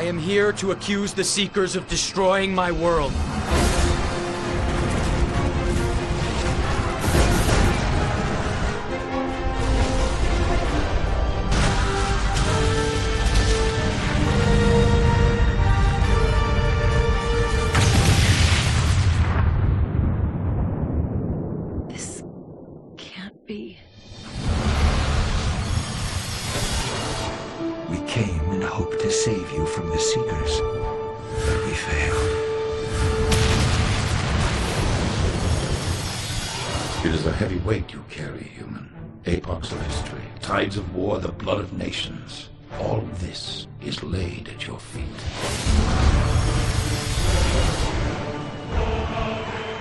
I am here to accuse the Seekers of destroying my world. This can't be. We came in hope to save you from the Seekers, but we failed. It is a heavy weight you carry, human. Epochs of history, tides of war, the blood of nations. All of this is laid at your feet.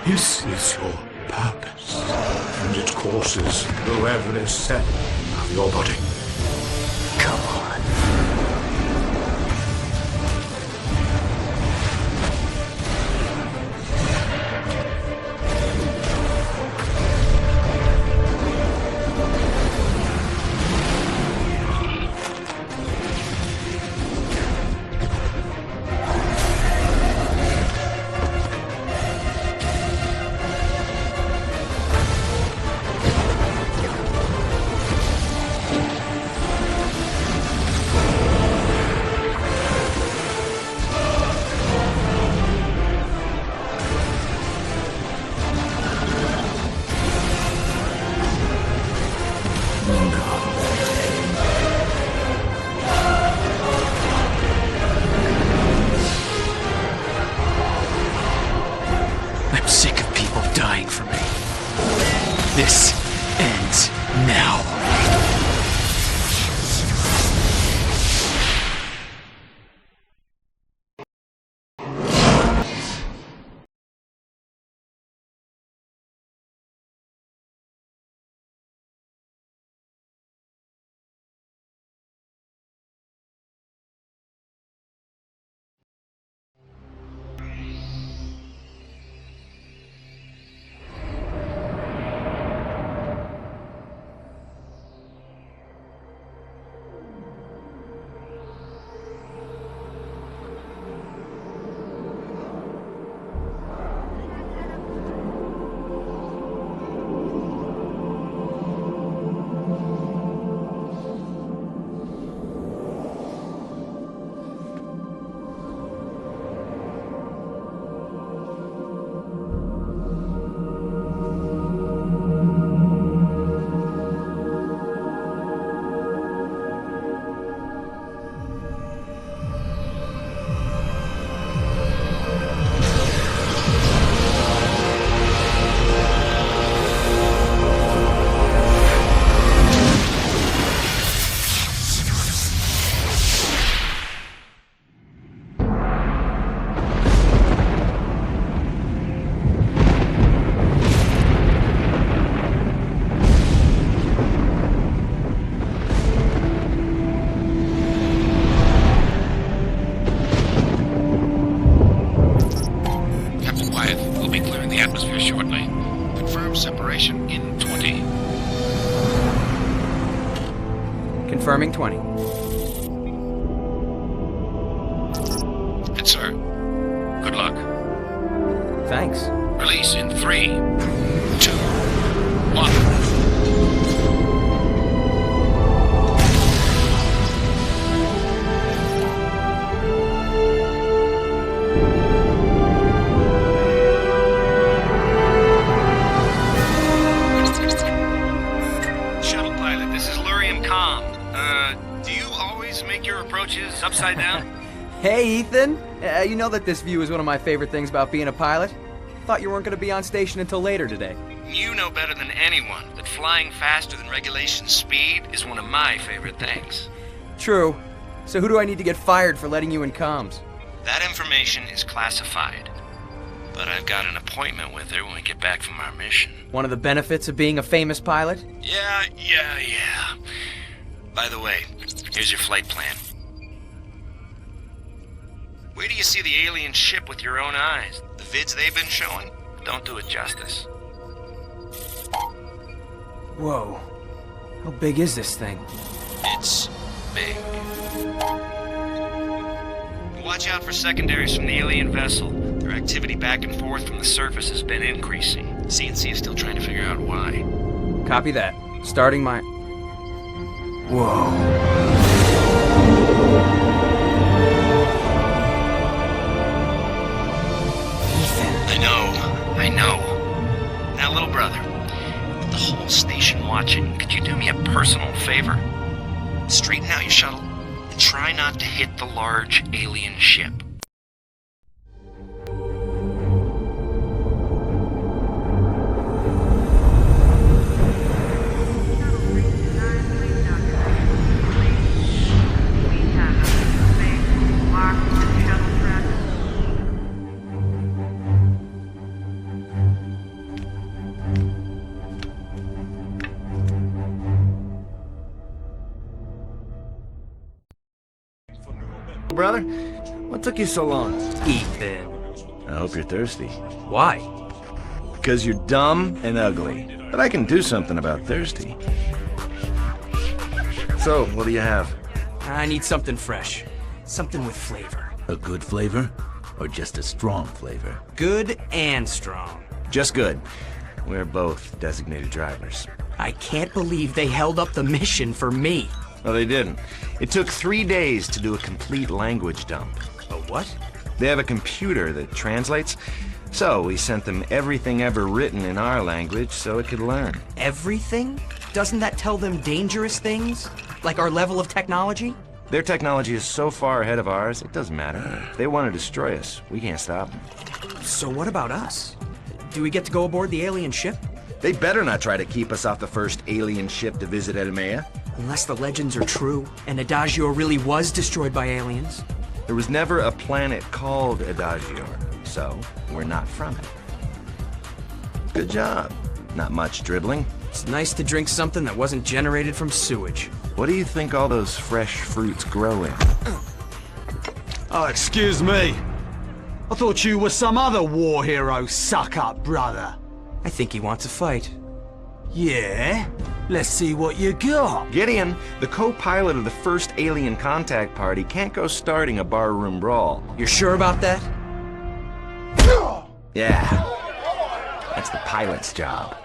This is your purpose, and it courses through every cell of your body. Come on. I'm sick of people dying for me. This ends now. Atmosphere shortly. Confirm separation in 20. Confirming 20. Good, sir. Good luck. Thanks. Release in 3, 2, 1. Do you always make your approaches upside down? Hey, Ethan. You know that this view is one of my favorite things about being a pilot? Thought you weren't going to be on station until later today. You know better than anyone that flying faster than regulation speed is one of my favorite things. True. So who do I need to get fired for letting you in comms? That information is classified. But I've got an appointment with her when we get back from our mission. One of the benefits of being a famous pilot? Yeah. By the way, here's your flight plan. Where do you see the alien ship with your own eyes? The vids they've been showing don't do it justice. Whoa. How big is this thing? It's big. Watch out for secondaries from the alien vessel. Their activity back and forth from the surface has been increasing. CNC is still trying to figure out why. Copy that. Starting my... Whoa. I know. Now, little brother, with the whole station watching, could you do me a personal favor? Straighten out your shuttle and try not to hit the large alien ship. Brother, what took you so long? Ethan. I hope you're thirsty. Why? Because you're dumb and ugly. But I can do something about thirsty. So, what do you have? I need something fresh. Something with flavor. A good flavor? Or just a strong flavor? Good and strong. Just good. We're both designated drivers. I can't believe they held up the mission for me. No, they didn't. It took 3 days to do a complete language dump. A what? They have a computer that translates, so we sent them everything ever written in our language so it could learn. Everything? Doesn't that tell them dangerous things? Like our level of technology? Their technology is so far ahead of ours, it doesn't matter. If they want to destroy us, we can't stop them. So what about us? Do we get to go aboard the alien ship? They better not try to keep us off the first alien ship to visit Edamea. Unless the legends are true, and Adagio really was destroyed by aliens. There was never a planet called Adagio, so we're not from it. Good job. Not much dribbling. It's nice to drink something that wasn't generated from sewage. What do you think all those fresh fruits grow in? Oh, excuse me. I thought you were some other war hero suck-up, brother. I think he wants a fight. Yeah? Let's see what you got. Gideon, the co-pilot of the first alien contact party, can't go starting a barroom brawl. You're sure about that? Yeah. That's the pilot's job.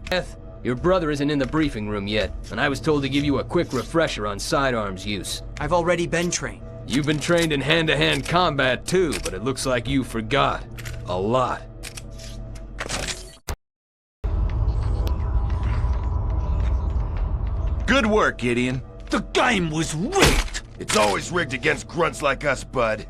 Beth, your brother isn't in the briefing room yet, and I was told to give you a quick refresher on sidearms use. I've already been trained. You've been trained in hand-to-hand combat too, but it looks like you forgot. A lot. Good work, Gideon. The game was rigged. It's always rigged against grunts like us, bud.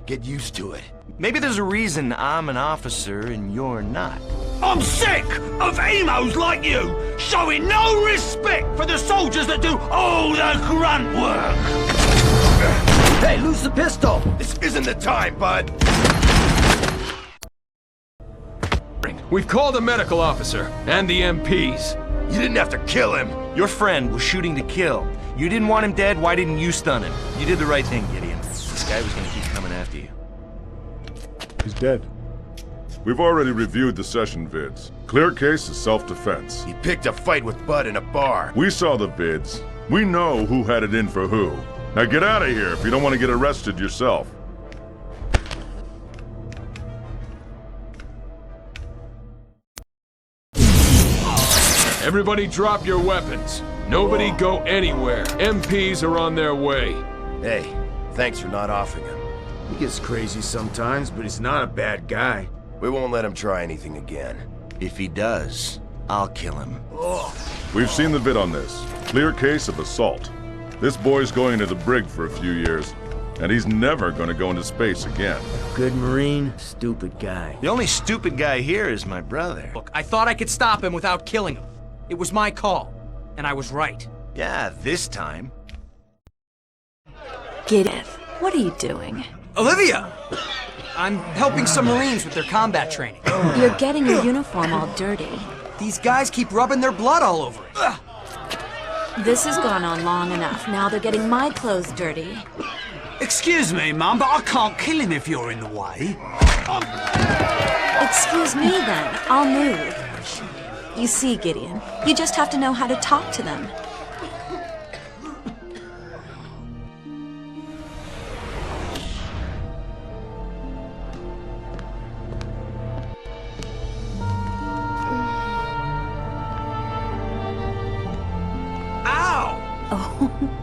Get used to it. Maybe there's a reason I'm an officer and you're not. I'm sick of emos like you showing no respect for the soldiers that do all the grunt work. Hey, lose the pistol! This isn't the time, bud. We've called the medical officer and the MPs. You didn't have to kill him. Your friend was shooting to kill. You didn't want him dead, why didn't you stun him? You did the right thing, Gideon. This guy was gonna keep coming after you. He's dead. We've already reviewed the session vids. Clear case is self-defense. He picked a fight with Bud in a bar. We saw the vids. We know who had it in for who. Now get out of here if you don't want to get arrested yourself. Everybody drop your weapons. Nobody go anywhere. MPs are on their way. Hey, thanks for not offing him. He gets crazy sometimes, but he's not a bad guy. We won't let him try anything again. If he does, I'll kill him. We've seen the vid on this. Clear case of assault. This boy's going into the brig for a few years, and he's never going to go into space again. Good Marine, stupid guy. The only stupid guy here is my brother. Look, I thought I could stop him without killing him. It was my call, and I was right. Yeah, this time. Gideon, what are you doing? Olivia! I'm helping some Marines with their combat training. You're getting your uniform all dirty. These guys keep rubbing their blood all over it. This has gone on long enough. Now they're getting my clothes dirty. Excuse me, Mum, but I can't kill him if you're in the way. Excuse me then. I'll move. You see, Gideon, you just have to know how to talk to them.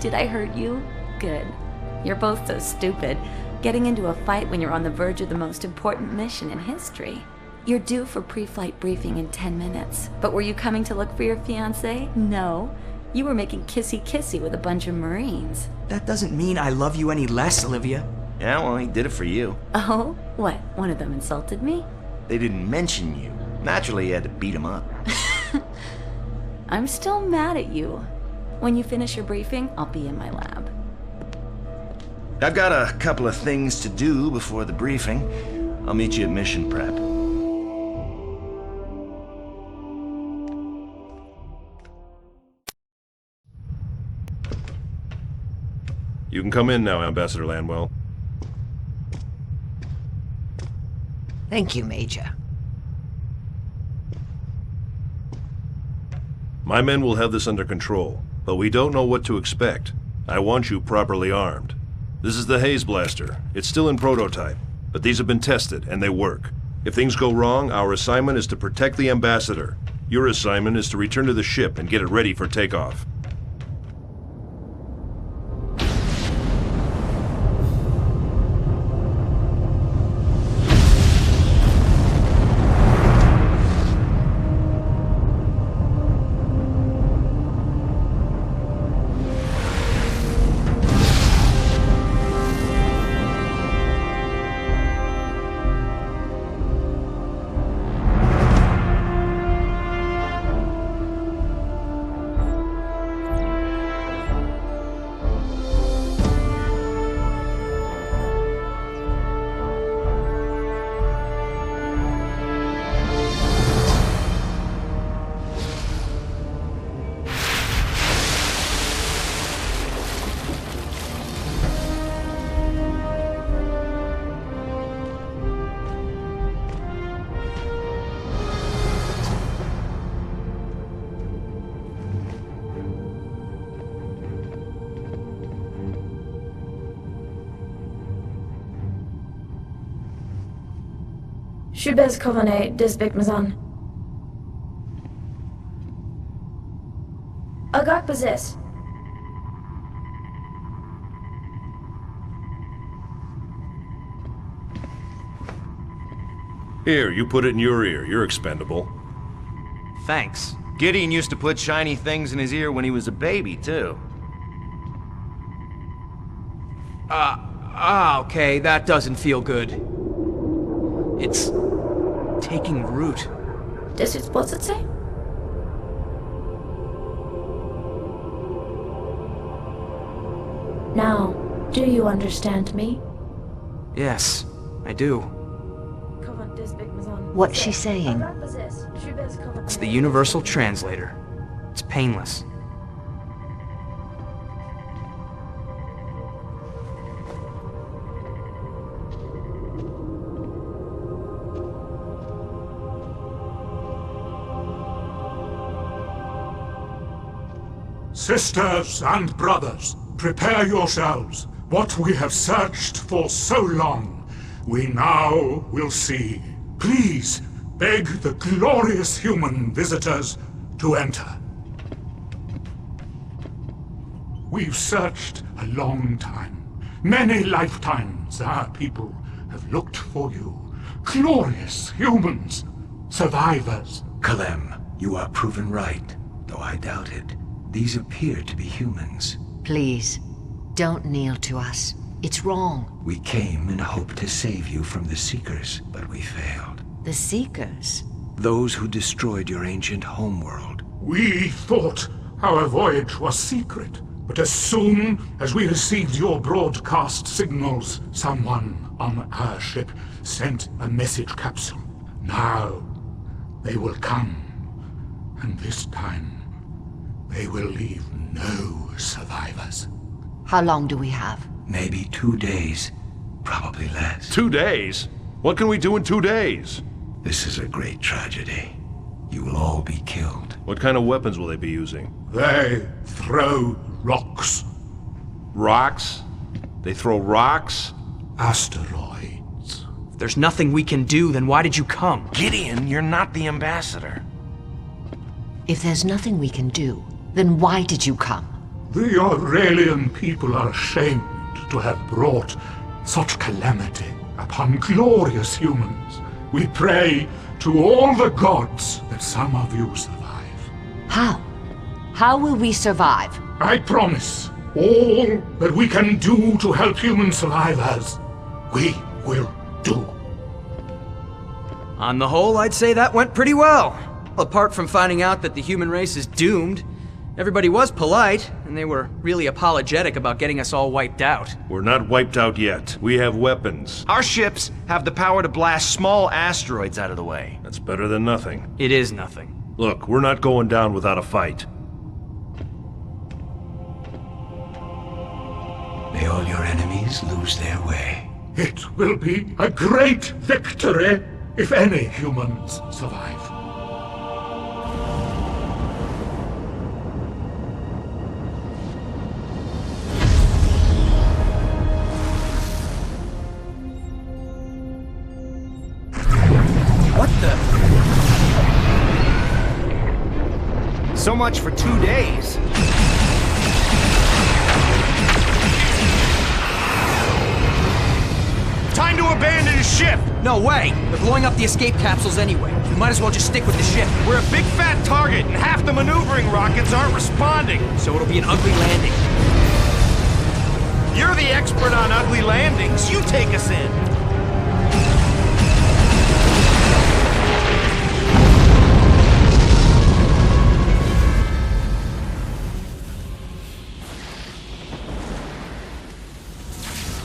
Did I hurt you? Good. You're both so stupid. Getting into a fight when you're on the verge of the most important mission in history. You're due for pre-flight briefing in 10 minutes. But were you coming to look for your fiancé? No. You were making kissy-kissy with a bunch of Marines. That doesn't mean I love you any less, Olivia. Yeah, well, he did it for you. Oh? What? One of them insulted me? They didn't mention you. Naturally, you had to beat him up. I'm still mad at you. When you finish your briefing, I'll be in my lab. I've got a couple of things to do before the briefing. I'll meet you at mission prep. You can come in now, Ambassador Landwell. Thank you, Major. My men will have this under control, but we don't know what to expect. I want you properly armed. This is the Haze Blaster. It's still in prototype, but these have been tested, and they work. If things go wrong, our assignment is to protect the Ambassador. Your assignment is to return to the ship and get it ready for takeoff. Je suis bez kované, Disbik Mazan. Agak possess. Here, you put it in your ear. You're expendable. Thanks. Gideon used to put shiny things in his ear when he was a baby, too. Okay, that doesn't feel good. It's taking root. This is what's it say? Now, do you understand me? Yes, I do. What's she saying? It's the universal translator. It's painless. Sisters and brothers, prepare yourselves. What we have searched for so long, we now will see. Please, beg the glorious human visitors to enter. We've searched a long time. Many lifetimes our people have looked for you. Glorious humans, survivors. Kalem, you are proven right, though I doubt it. These appear to be humans. Please, don't kneel to us. It's wrong. We came in hope to save you from the Seekers, but we failed. The Seekers? Those who destroyed your ancient homeworld. We thought our voyage was secret, but as soon as we received your broadcast signals, someone on our ship sent a message capsule. Now, they will come, and this time, they will leave no survivors. How long do we have? Maybe 2 days. Probably less. 2 days? What can we do in 2 days? This is a great tragedy. You will all be killed. What kind of weapons will they be using? They throw rocks. Rocks? They throw rocks? Asteroids. If there's nothing we can do, then why did you come? Gideon, you're not the ambassador. If there's nothing we can do, then why did you come? The Aurelian people are ashamed to have brought such calamity upon glorious humans. We pray to all the gods that some of you survive. How? How will we survive? I promise, all that we can do to help humans survive as, we will do. On the whole, I'd say that went pretty well. Apart from finding out that the human race is doomed, everybody was polite, and they were really apologetic about getting us all wiped out. We're not wiped out yet. We have weapons. Our ships have the power to blast small asteroids out of the way. That's better than nothing. It is nothing. Look, we're not going down without a fight. May all your enemies lose their way. It will be a great victory if any humans survive. What the? So much for 2 days. Time to abandon his ship! No way! They're blowing up the escape capsules anyway. We might as well just stick with the ship. We're a big fat target, and half the maneuvering rockets aren't responding. So it'll be an ugly landing. You're the expert on ugly landings. You take us in.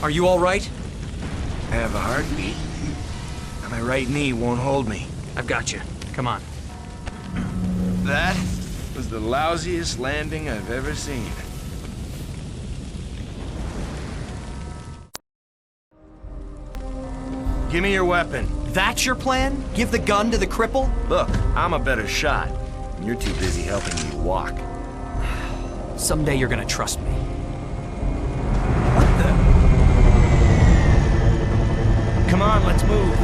Are you all right? I have a heartbeat. My right knee won't hold me. I've got you. Come on. That was the lousiest landing I've ever seen. Give me your weapon. That's your plan? Give the gun to the cripple? Look, I'm a better shot. And you're too busy helping me walk. Someday you're gonna trust me. Come on, let's move.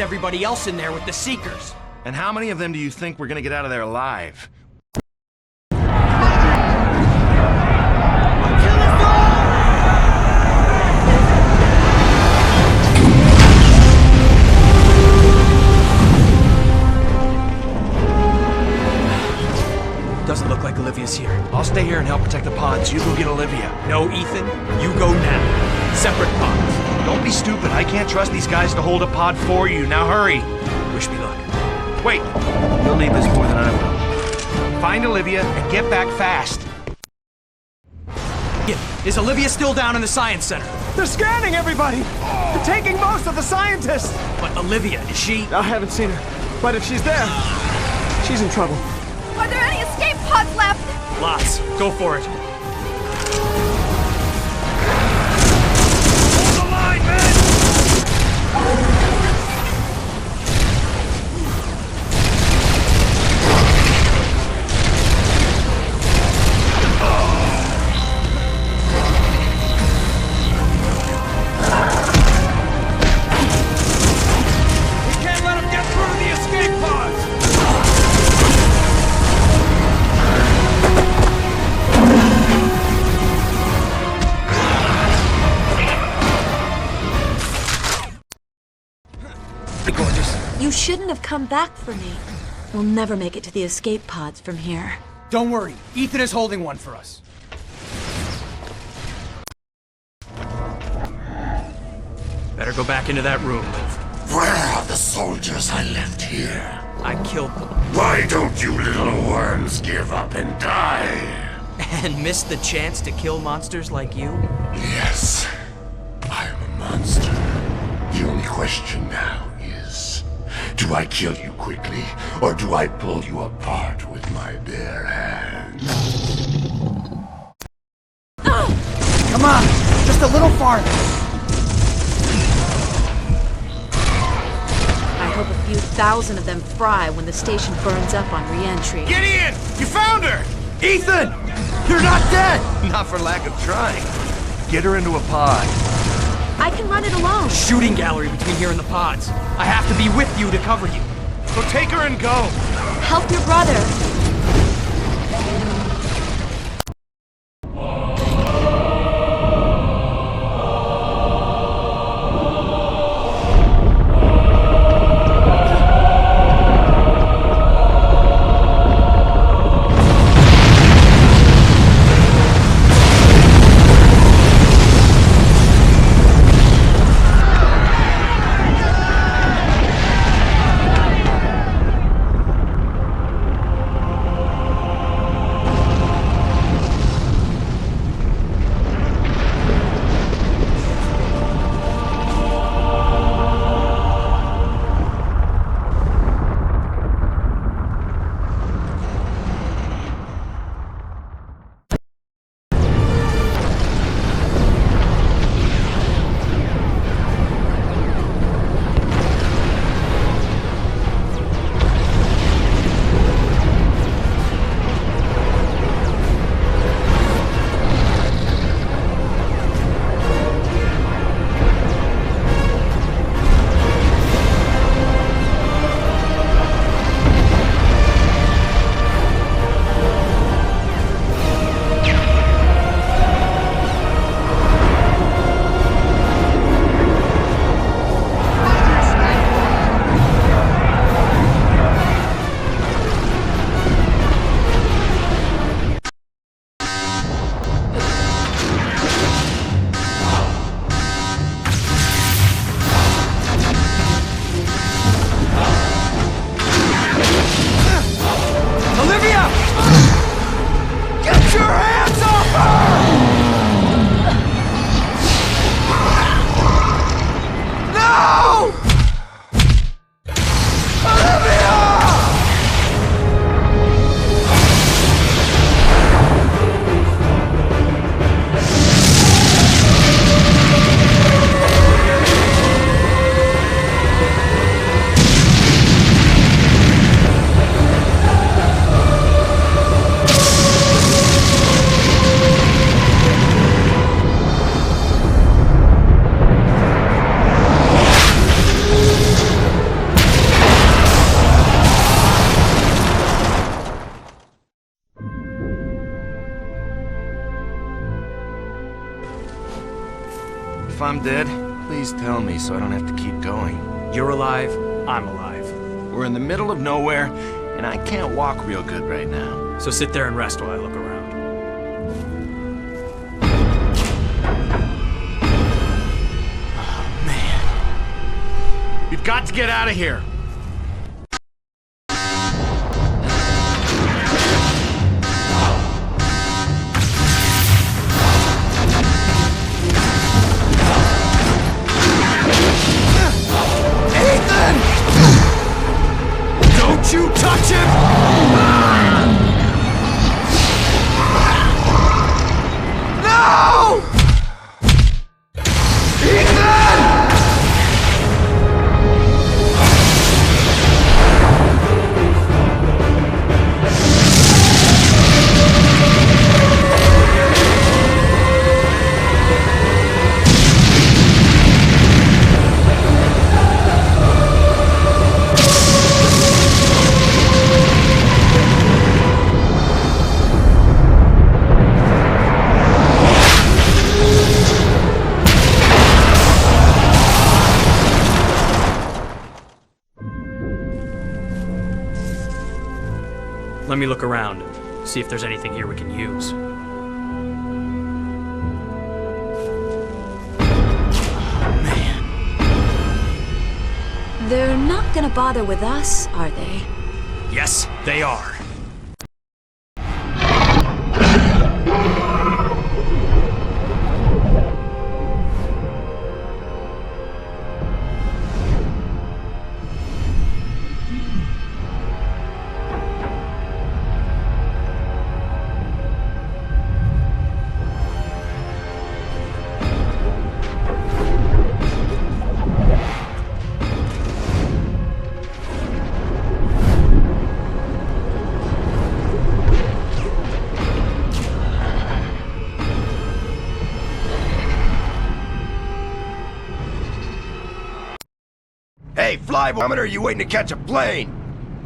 Everybody else in there with the Seekers. And how many of them do you think we're gonna get out of there alive? Doesn't look like Olivia's here. I'll stay here and help protect the pods. You go get Olivia. No, Ethan. You go now. Separate pods. Don't be stupid. I can't trust these guys to hold a pod for you. Now hurry. Wish me luck. Wait. You'll need this more than I will. Find Olivia and get back fast. Is Olivia still down in the Science Center? They're scanning everybody! They're taking most of the scientists! But Olivia, is she? I haven't seen her. But if she's there, she's in trouble. Are there any escape pods left? Lots. Go for it. couldn't have come back for me. We'll never make it to the escape pods from here. Don't worry, Ethan is holding one for us. Better go back into that room, Liv. Where are the soldiers I left here? I killed them. Why don't you little worms give up and die? And miss the chance to kill monsters like you? Yes, I am a monster. The only question now is, do I kill you quickly, or do I pull you apart with my bare hands? Come on, just a little farther. I hope a few thousand of them fry when the station burns up on re-entry. Gideon! You found her! Ethan! You're not dead! Not for lack of trying. Get her into a pod. I can run it alone. Shooting gallery between here and the pods. I have to be with you to cover you. So take her and go. Help your brother. If I'm dead, please tell me so I don't have to keep going. You're alive, I'm alive. We're in the middle of nowhere, and I can't walk real good right now. So sit there and rest while I look around. Oh, man. We've got to get out of here. Don't you touch him! No! Ethan! Let me look around and see if there's anything here we can use. They're not gonna bother with us, are they? Yes, they are. Hey, flyboy, are you waiting to catch a plane?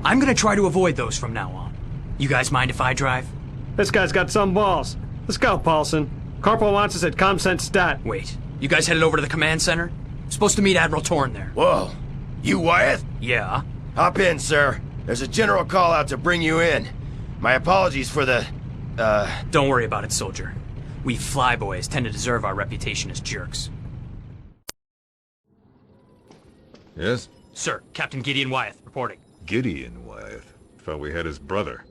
I'm gonna try to avoid those from now on. You guys mind if I drive? This guy's got some balls. Let's go, Paulson. Corporal wants us at ComSense Stat. Wait, you guys headed over to the command center? I'm supposed to meet Admiral Torn there. Whoa. You Wyeth? Yeah? Hop in, sir. There's a general call out to bring you in. My apologies for the, Don't worry about it, soldier. We flyboys tend to deserve our reputation as jerks. Yes? Sir, Captain Gideon Wyeth, reporting. Gideon Wyeth? Thought we had his brother.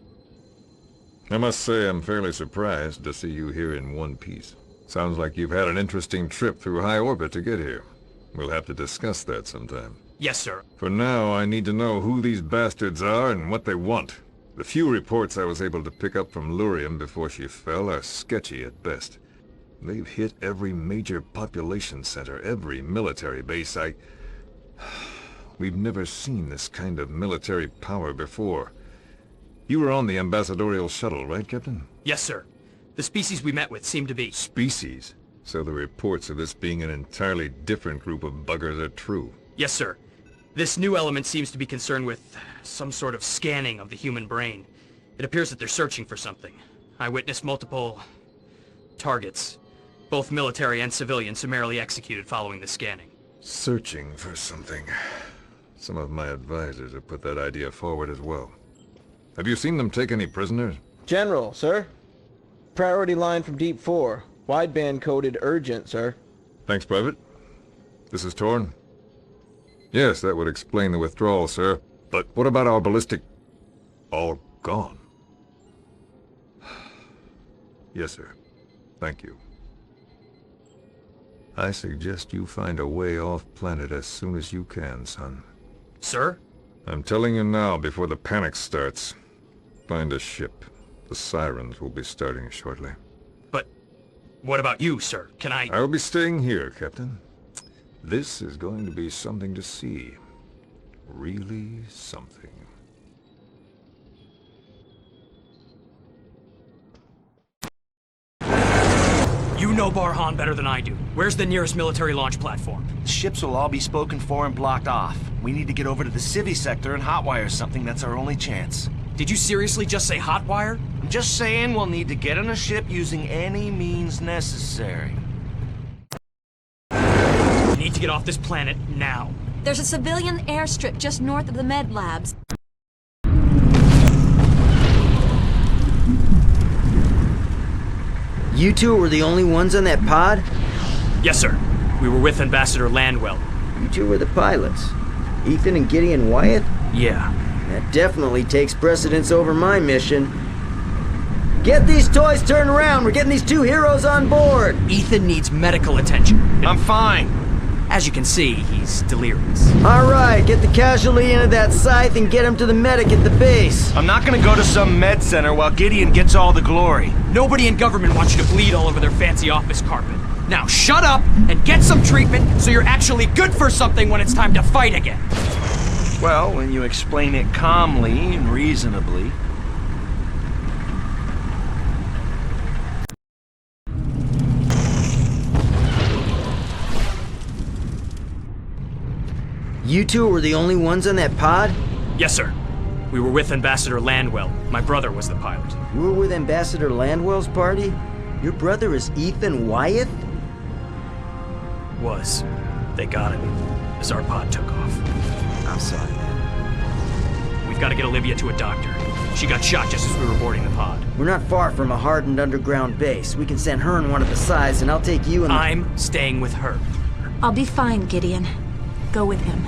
I must say I'm fairly surprised to see you here in one piece. Sounds like you've had an interesting trip through high orbit to get here. We'll have to discuss that sometime. Yes, sir. For now, I need to know who these bastards are and what they want. The few reports I was able to pick up from Lurium before she fell are sketchy at best. They've hit every major population center, every military base. We've never seen this kind of military power before. You were on the ambassadorial shuttle, right, Captain? Yes, sir. The species we met with seemed to be... Species? So the reports of this being an entirely different group of buggers are true? Yes, sir. This new element seems to be concerned with some sort of scanning of the human brain. It appears that they're searching for something. I witnessed multiple... targets. Both military and civilian summarily executed following the scanning. Searching for something. Some of my advisors have put that idea forward as well. Have you seen them take any prisoners? General, sir. Priority line from Deep 4. Wideband coded urgent, sir. Thanks, Private. This is Torn. Yes, that would explain the withdrawal, sir. But what about our ballistic... all gone? Yes, sir. Thank you. I suggest you find a way off planet as soon as you can, son. Sir? I'm telling you now before the panic starts. Find a ship. The sirens will be starting shortly. But what about you, sir? Can I... I'll be staying here, Captain. This is going to be something to see. Really something. You know Barhan better than I do. Where's the nearest military launch platform? The ships will all be spoken for and blocked off. We need to get over to the Civi sector and hotwire something. That's our only chance. Did you seriously just say hotwire? I'm just saying we'll need to get on a ship using any means necessary. We need to get off this planet now. There's a civilian airstrip just north of the med labs. You two were the only ones on that pod? Yes, sir. We were with Ambassador Landwell. You two were the pilots? Ethan and Gideon Wyeth? Yeah. That definitely takes precedence over my mission. Get these toys turned around! We're getting these two heroes on board! Ethan needs medical attention. I'm fine. As you can see, he's delirious. Alright, get the casualty into that scythe and get him to the medic at the base. I'm not gonna go to some med center while Gideon gets all the glory. Nobody in government wants you to bleed all over their fancy office carpet. Now shut up and get some treatment so you're actually good for something when it's time to fight again. Well, when you explain it calmly and reasonably. You two were the only ones on that pod? Yes, sir. We were with Ambassador Landwell. My brother was the pilot. You were with Ambassador Landwell's party? Your brother is Ethan Wyeth? Was. They got him as our pod took off. I'm sorry, man. We've got to get Olivia to a doctor. She got shot just as we were boarding the pod. We're not far from a hardened underground base. We can send her in one of the sides, and I'll take you and I'm staying with her. I'll be fine, Gideon. Go with him.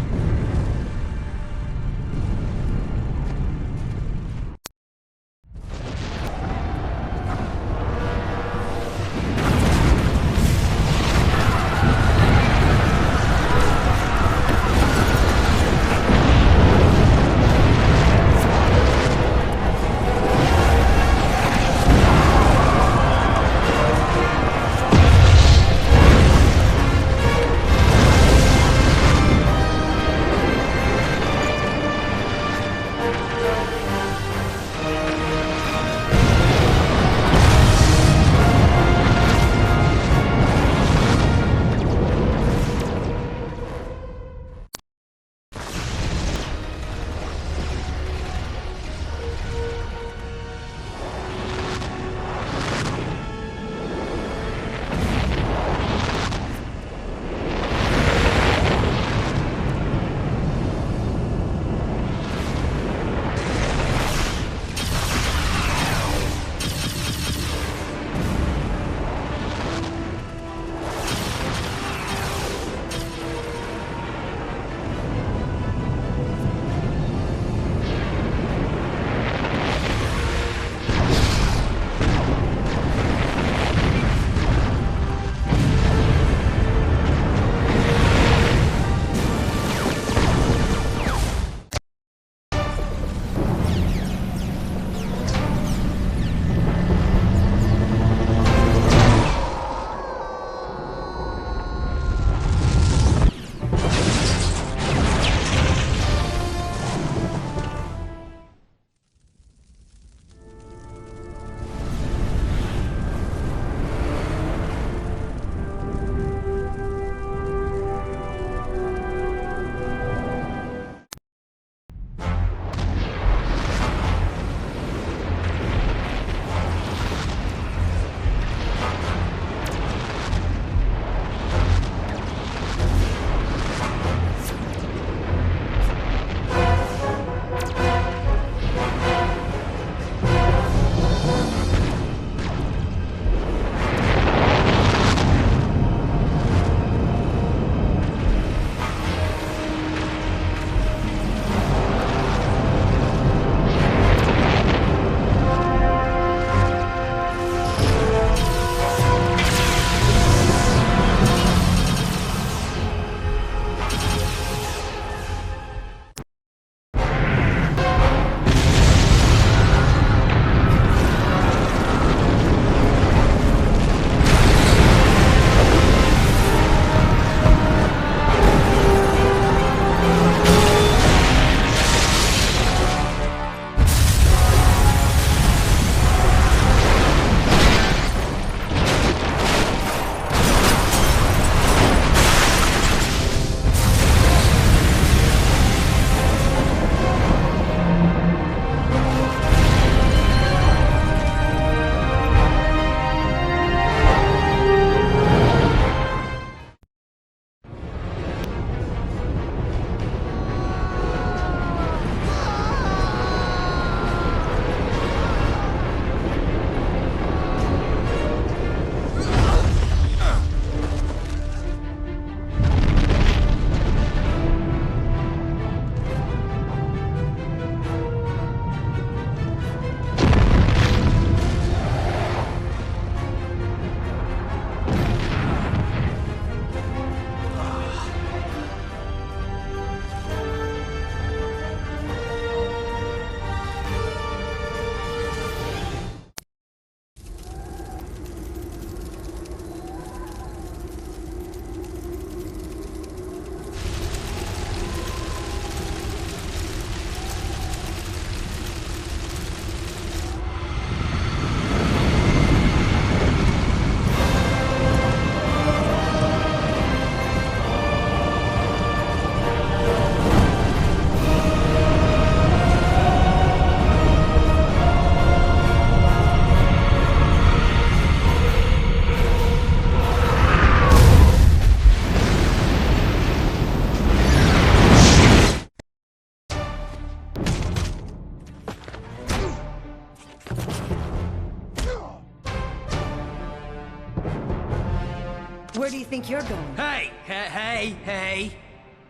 Where do you think you're going? Hey!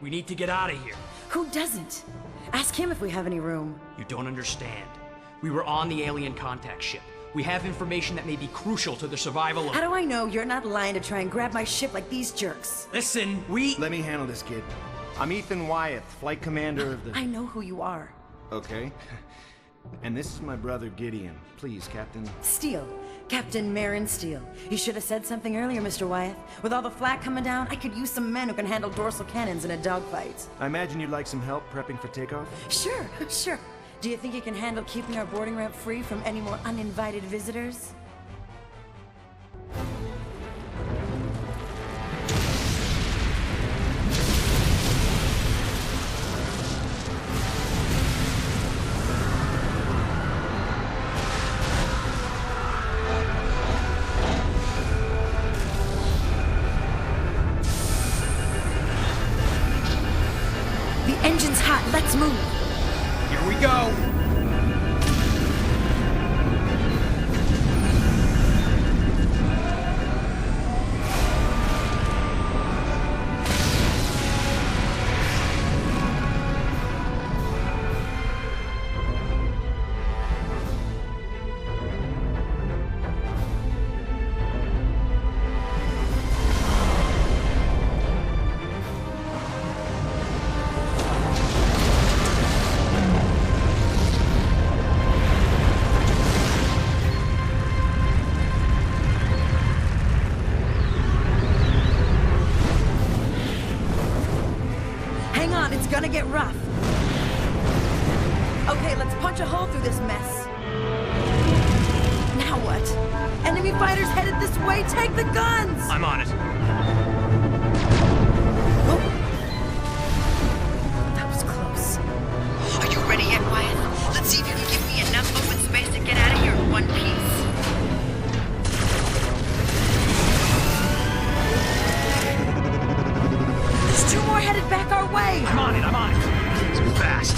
We need to get out of here. Who doesn't? Ask him if we have any room. You don't understand. We were on the alien contact ship. We have information that may be crucial to the survival of— How do I know you're not lying to try and grab my ship like these jerks? Listen, Let me handle this, kid. I'm Ethan Wyeth, flight commander of the... I know who you are. Okay. And this is my brother Gideon. Please, Captain... Steele. Captain Marin Steele. You should have said something earlier, Mr. Wyeth. With all the flak coming down, I could use some men who can handle dorsal cannons in a dogfight. I imagine you'd like some help prepping for takeoff? Sure. Do you think you can handle keeping our boarding ramp free from any more uninvited visitors? The engine's hot. Let's move. Here we go. Hang on, it's gonna get rough. Okay, let's punch a hole through this mess. Now what? Enemy fighters headed this way. Take the guns! I'm on it. That was close. Are you ready yet, Wyeth? Let's see if you can give me enough open space to get out of here in one piece. There's two more headed back our way! I'm on it. Let's move fast.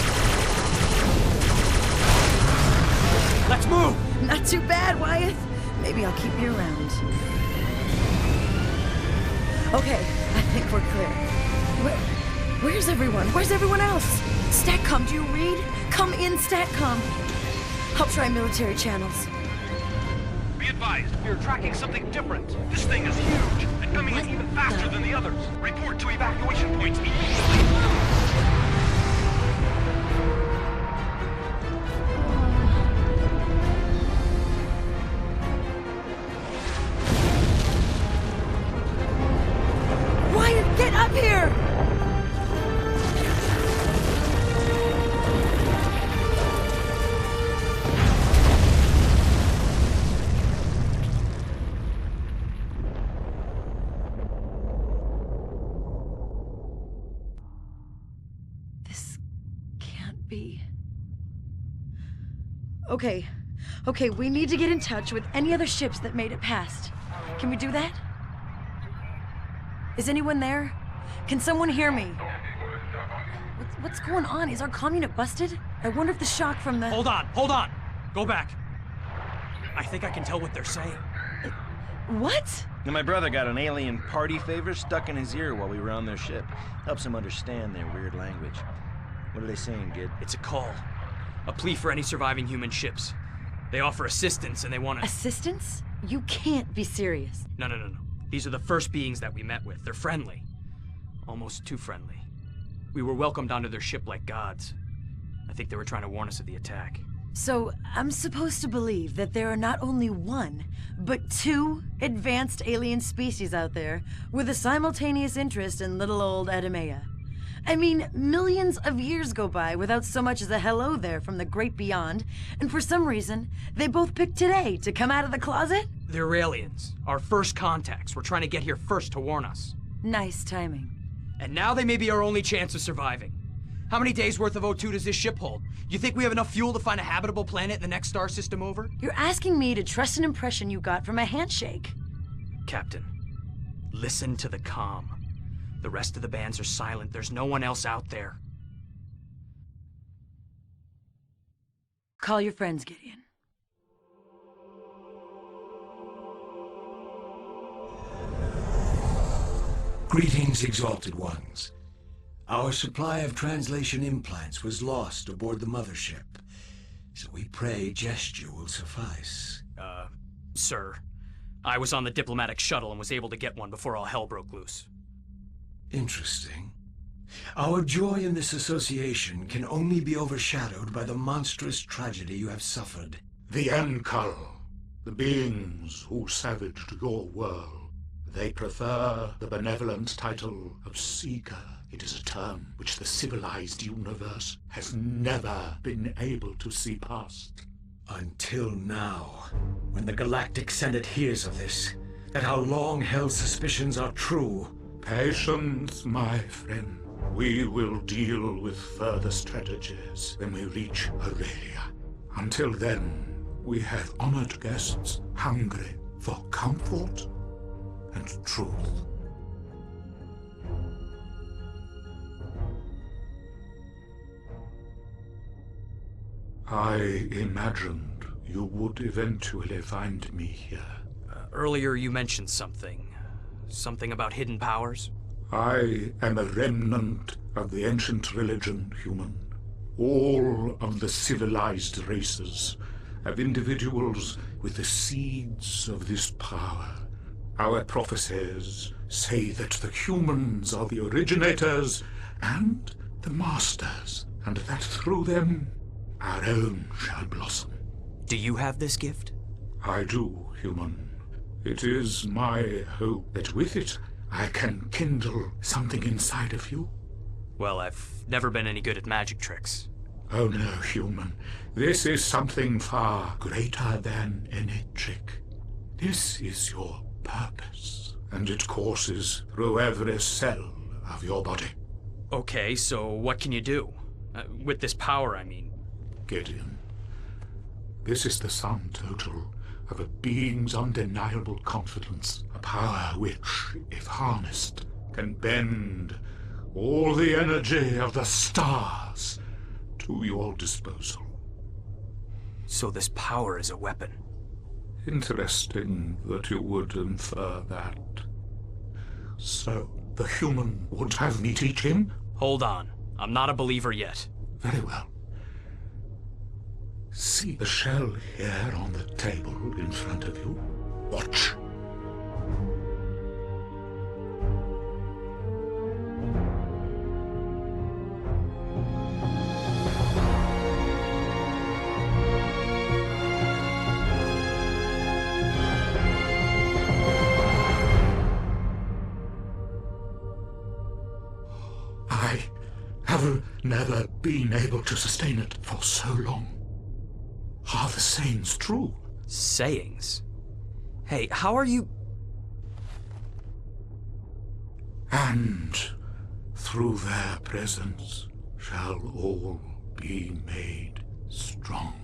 Let's move! Not too bad, Wyeth. Maybe I'll keep you around. Okay, I think we're clear. Where's everyone? Where's everyone else? StatCom, do you read? Come in, StatCom. I'll try military channels. Be advised, we are tracking something different. This thing is huge and coming in even faster than the others. Report to evacuation points immediately. Wyeth, get up here! This can't be. Okay, we need to get in touch with any other ships that made it past. Can we do that? Is anyone there? Can someone hear me? What's going on? Is our comm unit busted? I wonder if the shock from the... Hold on. Go back. I think I can tell what they're saying. What? And my brother got an alien party favor stuck in his ear while we were on their ship. Helps him understand their weird language. What are they saying, Gid? It's a call. A plea for any surviving human ships. They offer assistance and they want to... Assistance? You can't be serious. No. These are the first beings that we met with. They're friendly. Almost too friendly. We were welcomed onto their ship like gods. I think they were trying to warn us of the attack. So, I'm supposed to believe that there are not only one, but two advanced alien species out there with a simultaneous interest in little old Adamea. I mean, millions of years go by without so much as a hello there from the great beyond, and for some reason, they both picked today to come out of the closet? They're aliens. Our first contacts. We're trying to get here first to warn us. Nice timing. And now they may be our only chance of surviving. How many days worth of O2 does this ship hold? You think we have enough fuel to find a habitable planet in the next star system over? You're asking me to trust an impression you got from a handshake. Captain, listen to the comm. The rest of the bands are silent. There's no one else out there. Call your friends, Gideon. Greetings, Exalted Ones. Our supply of translation implants was lost aboard the mothership, so we pray gesture will suffice. Sir, I was on the diplomatic shuttle and was able to get one before all hell broke loose. Interesting. Our joy in this association can only be overshadowed by the monstrous tragedy you have suffered. The Ankal, the beings who savaged your world, they prefer the benevolent title of Seeker. It is a term which the civilized universe has never been able to see past. Until now, when the Galactic Senate hears of this, that our long-held suspicions are true. Patience, my friend. We will deal with further strategies when we reach Aurelia. Until then, we have honored guests hungry for comfort and truth. I imagined you would eventually find me here. Earlier you mentioned something about hidden powers? I am a remnant of the ancient religion, human. All of the civilized races have individuals with the seeds of this power. Our prophecies say that the humans are the originators and the masters, and that through them, our own shall blossom. Do you have this gift? I do, human. It is my hope that with it, I can kindle something inside of you. Well, I've never been any good at magic tricks. Oh no, human. This is something far greater than any trick. This is your purpose, and it courses through every cell of your body. Okay, so what can you do? With this power, I mean. Gideon, this is the sum total of a being's undeniable confidence, a power which, if harnessed, can bend all the energy of the stars to your disposal. So this power is a weapon? Interesting that you would infer that. So, the human would have me teach him? Hold on. I'm not a believer yet. Very well. See the shell here on the table in front of you? Watch. I have never been able to sustain it for so long. Are the sayings true? Sayings? Hey, how are you... And through their presence shall all be made strong.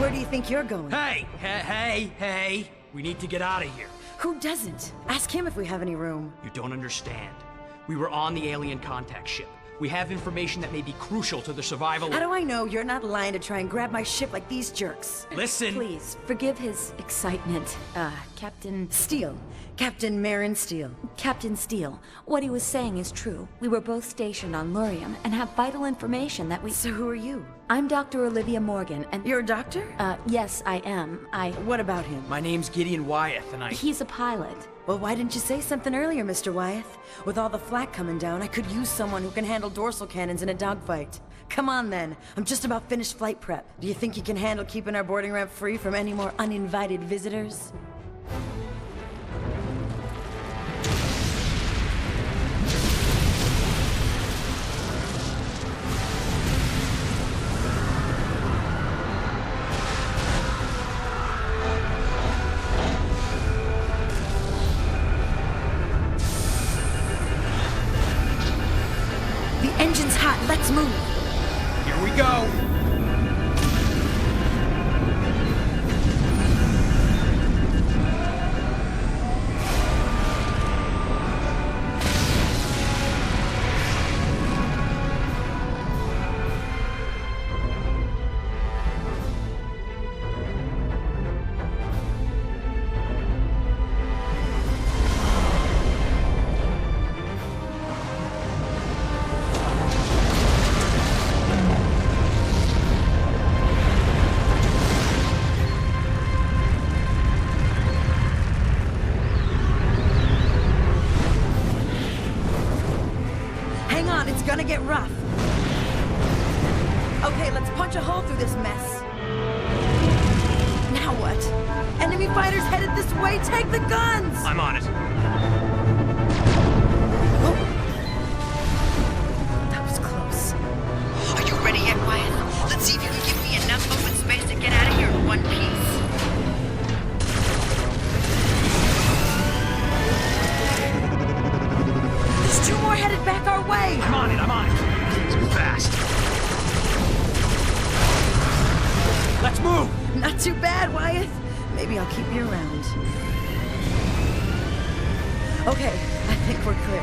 Where do you think you're going? Hey! We need to get out of here. Who doesn't? Ask him if we have any room. You don't understand. We were on the alien contact ship. We have information that may be crucial to the survival How do I know you're not lying to try and grab my ship like these jerks? Listen! Please, forgive his excitement. Captain... Steele. Captain Marin Steele. Captain Steele, what he was saying is true. We were both stationed on Lurium and have vital information that we... So who are you? I'm Dr. Olivia Morgan, and... You're a doctor? Yes, I am. What about him? My name's Gideon Wyeth, and He's a pilot. Well, why didn't you say something earlier, Mr. Wyeth? With all the flak coming down, I could use someone who can handle dorsal cannons in a dogfight. Come on, then. I'm just about finished flight prep. Do you think you can handle keeping our boarding ramp free from any more uninvited visitors? Engine's hot, let's move! Here we go! It's gonna get rough. Okay, let's punch a hole through this mess. Now what? Enemy fighters headed this way! Take the guns! I'm on it. Oh. That was close. Are you ready yet, Wyeth? Let's see if you can give me enough open space to get out of here in one piece. There's two more headed back our way! I'm on it! Let's move fast. Let's move! Not too bad, Wyeth. Maybe I'll keep you around. Okay, I think we're clear.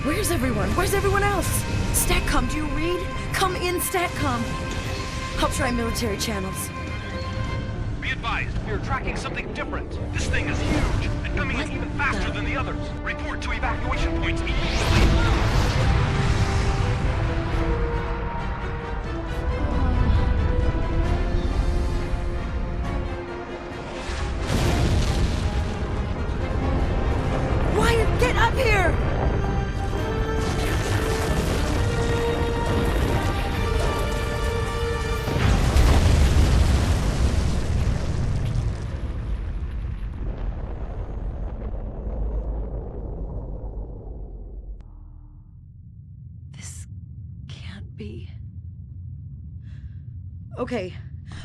Where's everyone? Where's everyone else? StatCom, do you read? Come in, StatCom. I'll try military channels. Be advised, we are tracking something different. This thing is huge and coming in even faster than the others. Report to evacuation points immediately. Wyeth, get up here!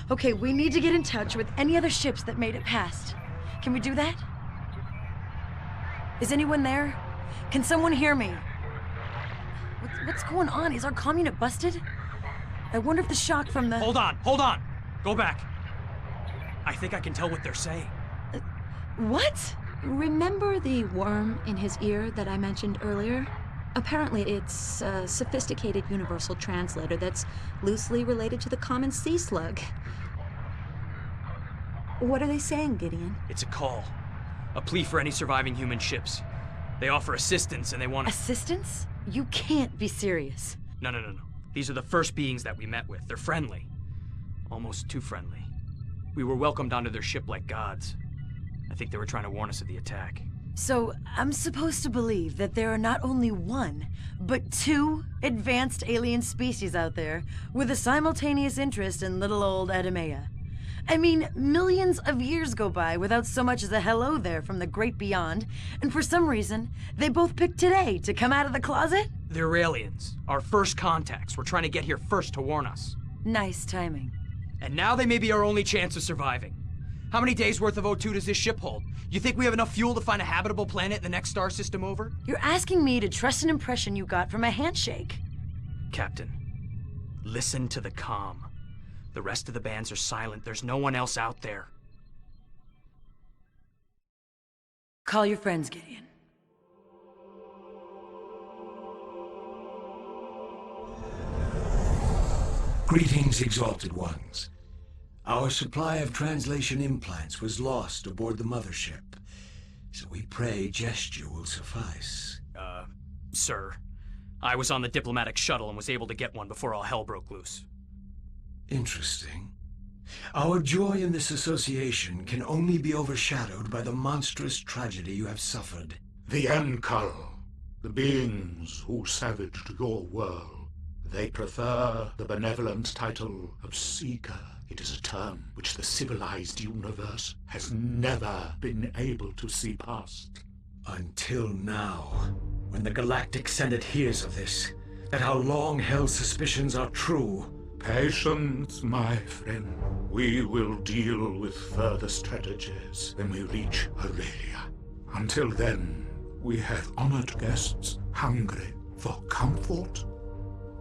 Okay, we need to get in touch with any other ships that made it past. Can we do that? Is anyone there? Can someone hear me? What's going on? Is our comm unit busted? I wonder if the shock from the... Hold on! Go back. I think I can tell what they're saying. What? Remember the worm in his ear that I mentioned earlier? Apparently it's a sophisticated universal translator that's loosely related to the common sea slug. What are they saying, Gideon? It's a call. A plea for any surviving human ships. They offer assistance and they want... Assistance? You can't be serious. No. These are the first beings that we met with. They're friendly. Almost too friendly. We were welcomed onto their ship like gods. I think they were trying to warn us of the attack. So, I'm supposed to believe that there are not only one, but two advanced alien species out there with a simultaneous interest in little old Edamea. I mean, millions of years go by without so much as a hello there from the great beyond, and for some reason, they both picked today to come out of the closet? They're aliens. Our first contacts. We're trying to get here first to warn us. Nice timing. And now they may be our only chance of surviving. How many days worth of O2 does this ship hold? You think we have enough fuel to find a habitable planet in the next star system over? You're asking me to trust an impression you got from a handshake. Captain, listen to the comm. The rest of the bands are silent. There's no one else out there. Call your friends, Gideon. Greetings, Exalted Ones. Our supply of translation implants was lost aboard the mothership, so we pray gesture will suffice. Sir, I was on the diplomatic shuttle and was able to get one before all hell broke loose. Interesting. Our joy in this association can only be overshadowed by the monstrous tragedy you have suffered. The Enkal, the beings who savaged your world. They prefer the benevolent title of Seeker. It is a term which the civilized universe has never been able to see past. Until now, when the Galactic Senate hears of this, that our long-held suspicions are true. Patience, my friend. We will deal with further strategies when we reach Aurelia. Until then, we have honored guests hungry for comfort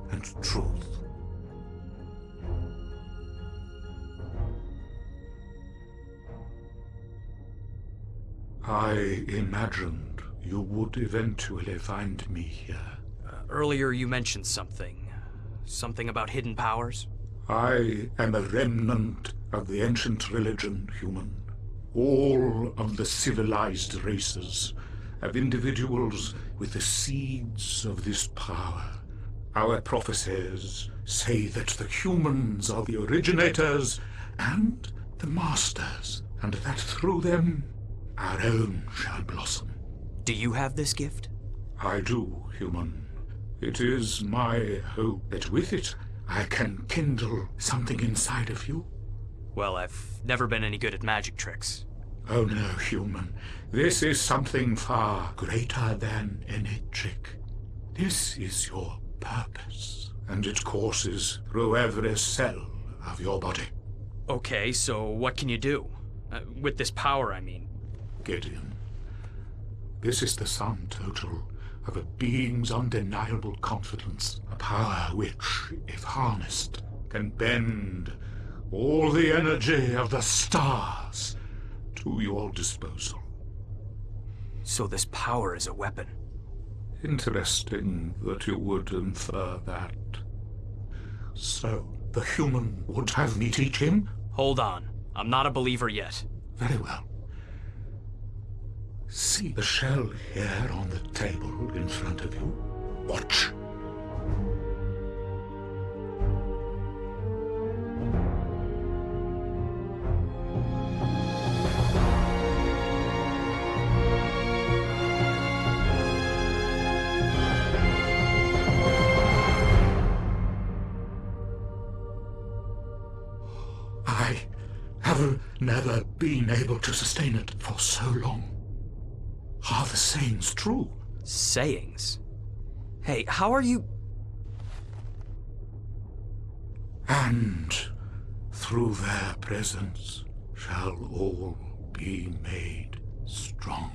and truth. I imagined you would eventually find me here. Earlier you mentioned something. Something about hidden powers? I am a remnant of the ancient religion, human. All of the civilized races have individuals with the seeds of this power. Our prophecies say that the humans are the originators and the masters, and that through them, our own shall blossom. Do you have this gift? I do, human. It is my hope that with it, I can kindle something inside of you. Well, I've never been any good at magic tricks. Oh no, human. This is something far greater than any trick. This is your purpose, and it courses through every cell of your body. Okay, so what can you do? With this power, I mean. Gideon, this is the sum total of a being's undeniable confidence, a power which, if harnessed, can bend all the energy of the stars to your disposal. So this power is a weapon? Interesting that you would infer that. So, the human would have me teach him? Hold on. I'm not a believer yet. Very well. See the shell here on the table in front of you? Watch. I have never been able to sustain it for so long. Are the sayings true? Sayings? Hey, how are you... And through their presence shall all be made strong.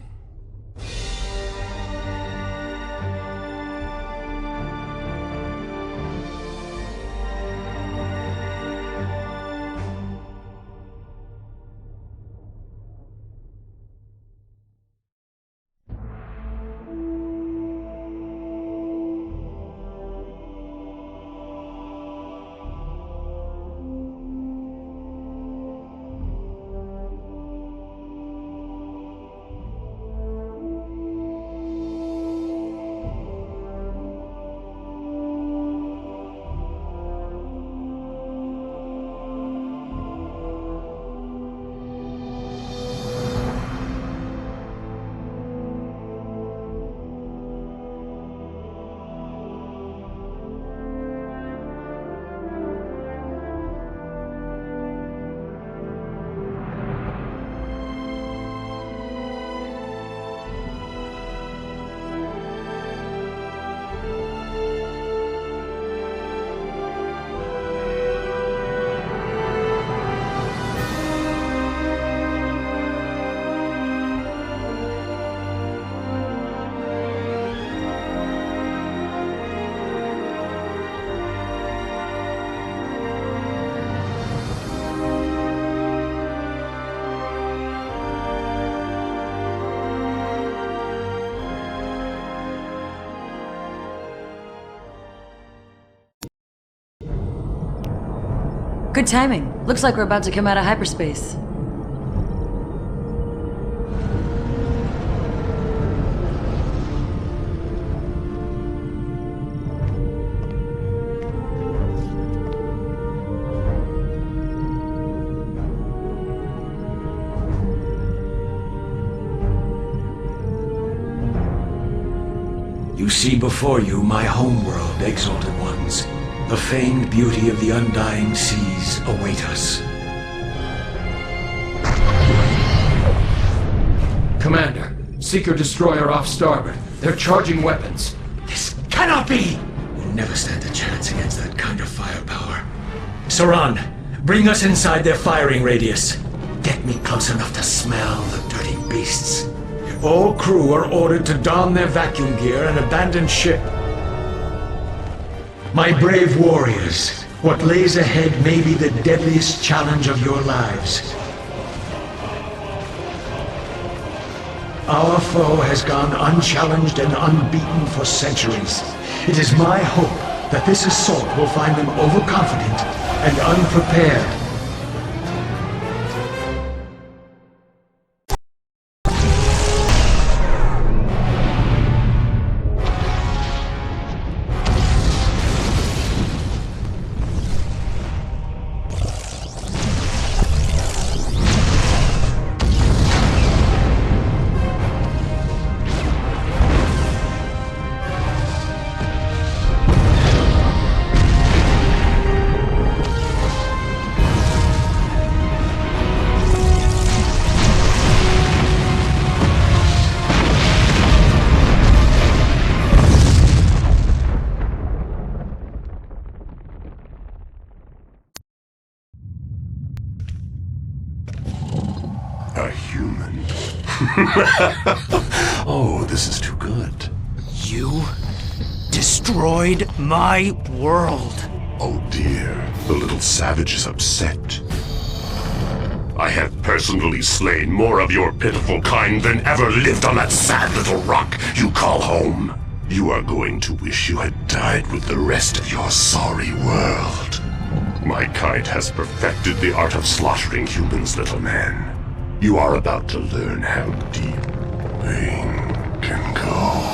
Good timing. Looks like we're about to come out of hyperspace. You see before you my homeworld, Exalted Ones. The famed beauty of the undying seas await us. Commander, Seeker-Destroyer off starboard. They're charging weapons. This cannot be! We'll never stand a chance against that kind of firepower. Saran, bring us inside their firing radius. Get me close enough to smell the dirty beasts. All crew are ordered to don their vacuum gear and abandon ship. My brave warriors, what lays ahead may be the deadliest challenge of your lives. Our foe has gone unchallenged and unbeaten for centuries. It is my hope that this assault will find them overconfident and unprepared. A human. Oh, this is too good. You destroyed my world. Oh dear, the little savage is upset. I have personally slain more of your pitiful kind than ever lived on that sad little rock you call home. You are going to wish you had died with the rest of your sorry world. My kind has perfected the art of slaughtering humans, little man. You are about to learn how deep pain can go.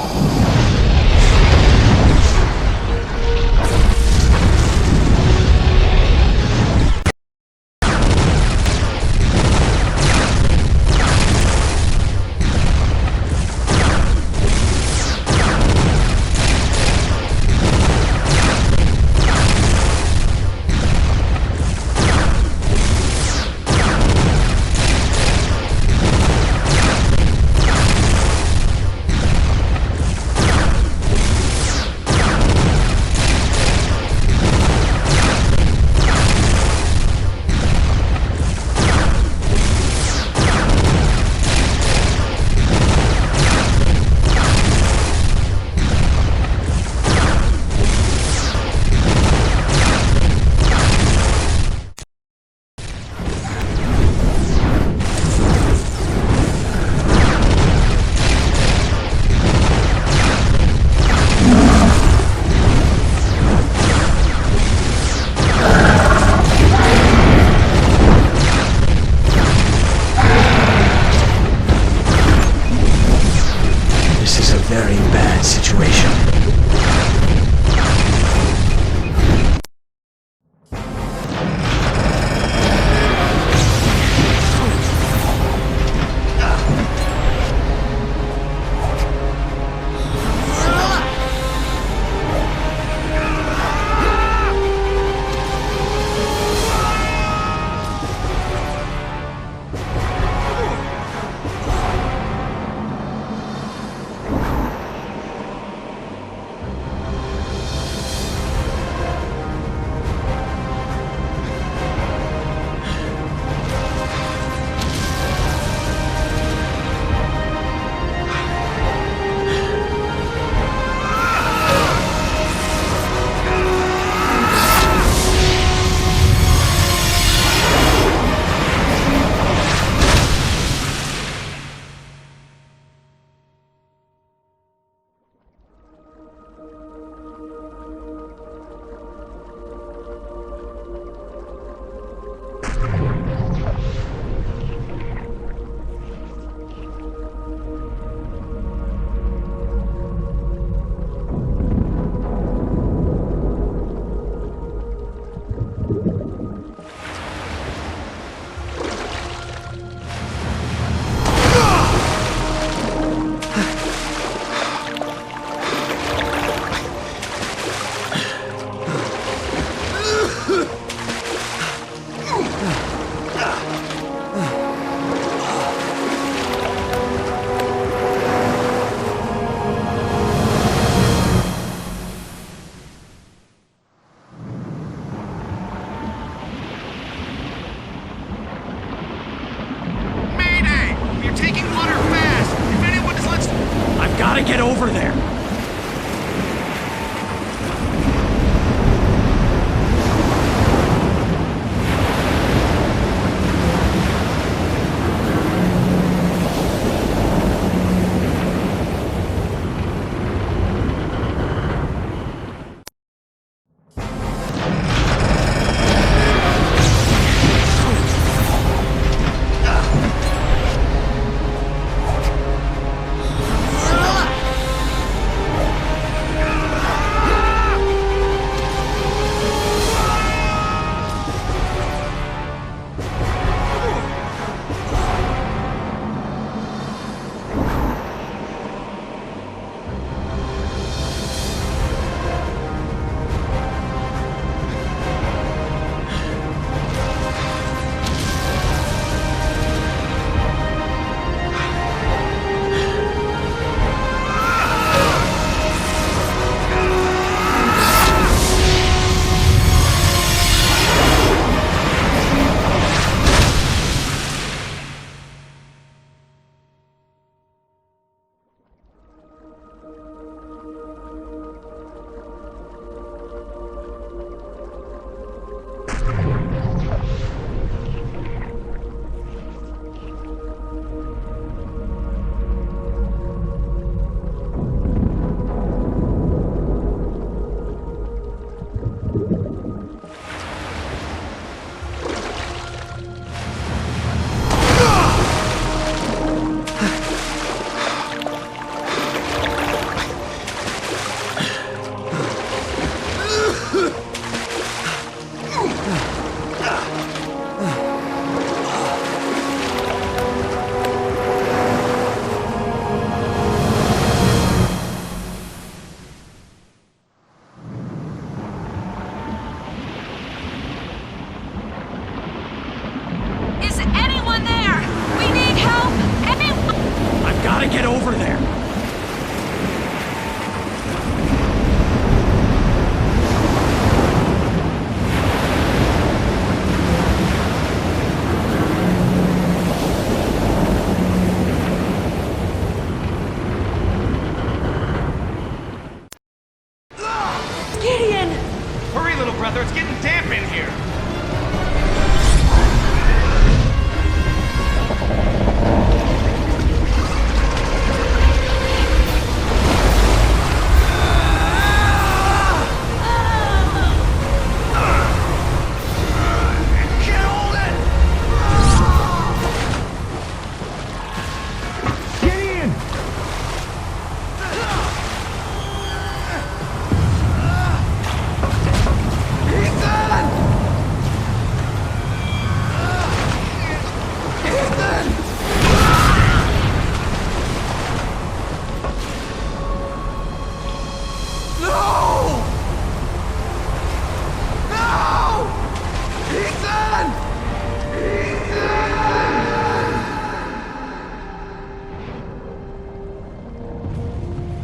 Arthur. It's getting damp in here.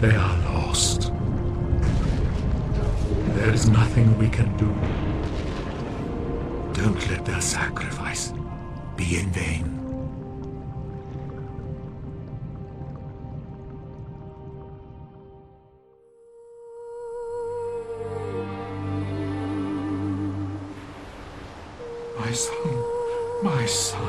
They are lost. There is nothing we can do. Don't let their sacrifice be in vain. My son, my son.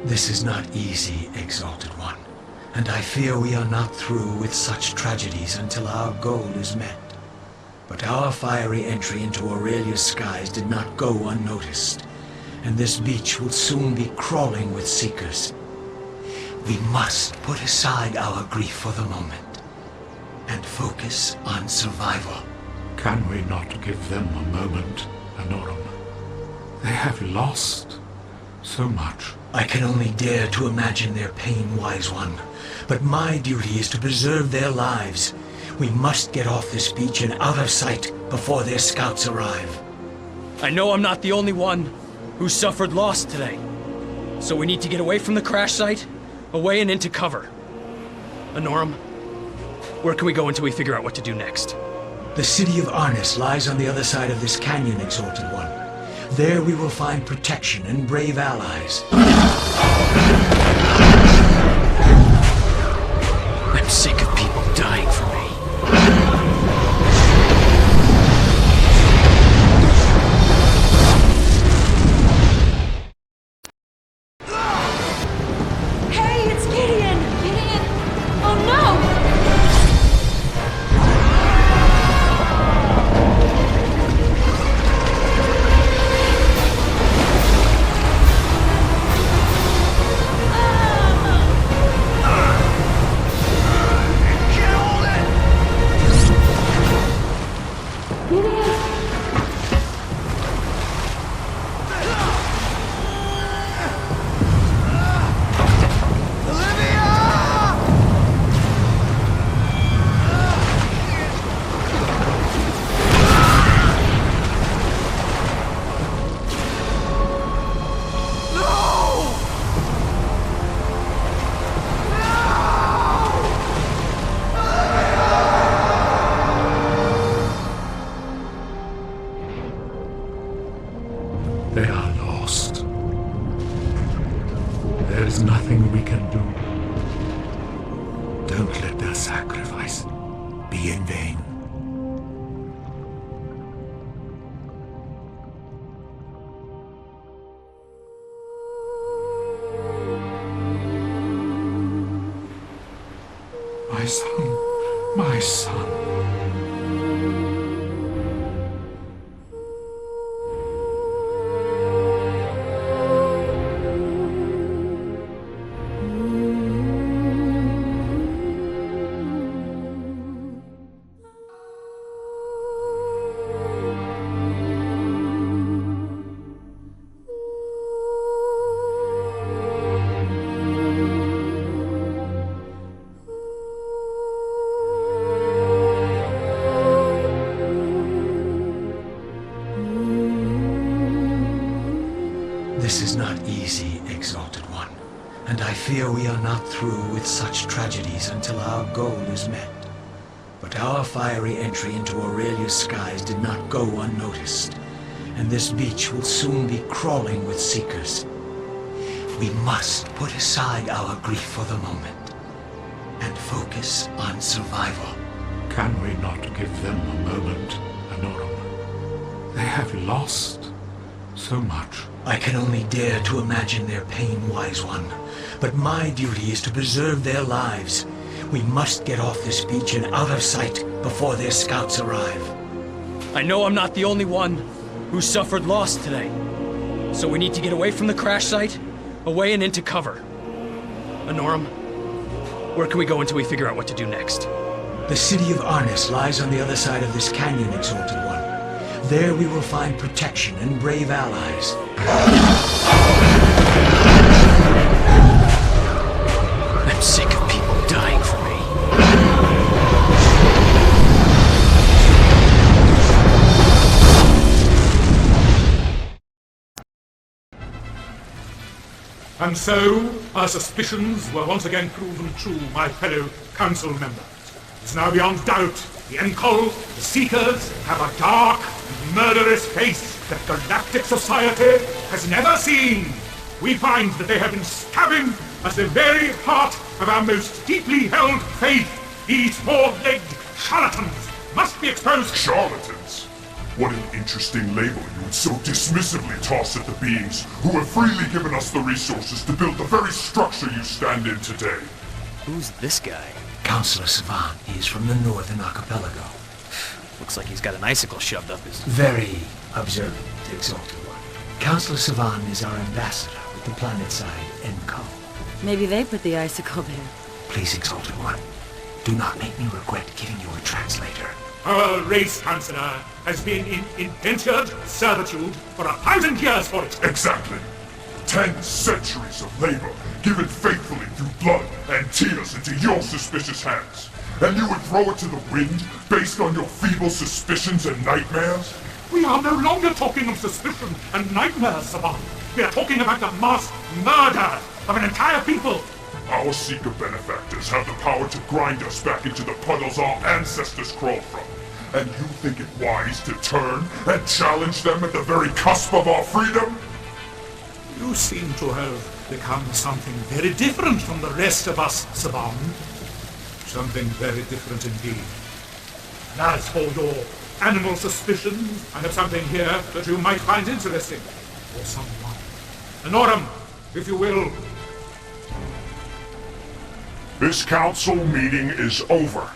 This is not easy, Exalted One, and I fear we are not through with such tragedies until our goal is met. But our fiery entry into Aurelia's skies did not go unnoticed, and this beach will soon be crawling with Seekers. We must put aside our grief for the moment, and focus on survival. Can we not give them a moment, Anorum? They have lost so much. I can only dare to imagine their pain, Wise One. But my duty is to preserve their lives. We must get off this beach and out of sight before their scouts arrive. I know I'm not the only one who suffered loss today. So we need to get away from the crash site, away and into cover. Anorum, where can we go until we figure out what to do next? The city of Arnis lies on the other side of this canyon, Exalted One. There we will find protection and brave allies. I'm sick of people dying for me. Hey, it's Gideon! Gideon! Oh no! They are lost. There is nothing we can do. Don't let their sacrifice be in vain. My son, my son. And I fear we are not through with such tragedies until our goal is met. But our fiery entry into Aurelia's skies did not go unnoticed, and this beach will soon be crawling with Seekers. We must put aside our grief for the moment, and focus on survival. Can we not give them a moment, Anorum? They have lost so much. I can only dare to imagine their pain, Wise One. But my duty is to preserve their lives. We must get off this beach and out of sight before their scouts arrive. I know I'm not the only one who suffered loss today. So we need to get away from the crash site, away and into cover. Anorum, where can we go until we figure out what to do next? The city of Arnis lies on the other side of this canyon, Exalted One. There we will find protection and brave allies. I'm sick of people dying for me. And so, our suspicions were once again proven true, my fellow council members. It's now beyond doubt the Enkol, the Seekers, have a dark and murderous face that galactic society has never seen. We find that they have been stabbing at the very heart of our most deeply held faith. These four-legged charlatans must be exposed. Charlatans? What an interesting label you would so dismissively toss at the beings who have freely given us the resources to build the very structure you stand in today. Who's this guy? Counselor Savan. He is from the northern archipelago. Looks like he's got an icicle shoved up his... Very observant, Exalted One. Counselor Savan is our ambassador with the planet-side Enkol. Maybe they put the icicle there. Please, Exalted One, do not make me regret giving you a translator. Our race, Chancellor, has been in indentured servitude for 1,000 years for it. Exactly. 10 centuries of labor, given faithfully through blood and tears into your suspicious hands. And you would throw it to the wind based on your feeble suspicions and nightmares? We are no longer talking of suspicion and nightmares, Saban. We are talking about the mass murder of an entire people. Our Seeker benefactors have the power to grind us back into the puddles our ancestors crawled from. And you think it wise to turn and challenge them at the very cusp of our freedom? You seem to have become something very different from the rest of us, Saban. Something very different indeed. And as for your animal suspicions, I have something here that you might find interesting. Or someone. Anorum, if you will. This council meeting is over.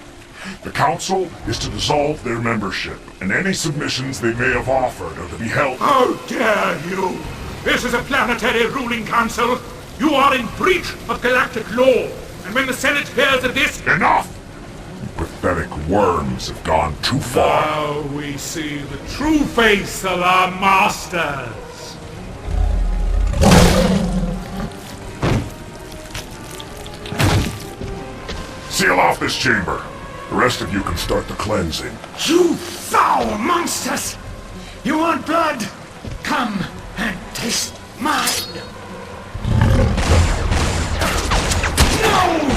The council is to dissolve their membership, and any submissions they may have offered are to be held. How dare you! This is a planetary ruling council. You are in breach of galactic law. And when the Senate hears of this... Enough! You pathetic worms have gone too far. Now we see the true face of our masters. Seal off this chamber. The rest of you can start the cleansing. You foul monsters! You want blood? Come and taste mine! No!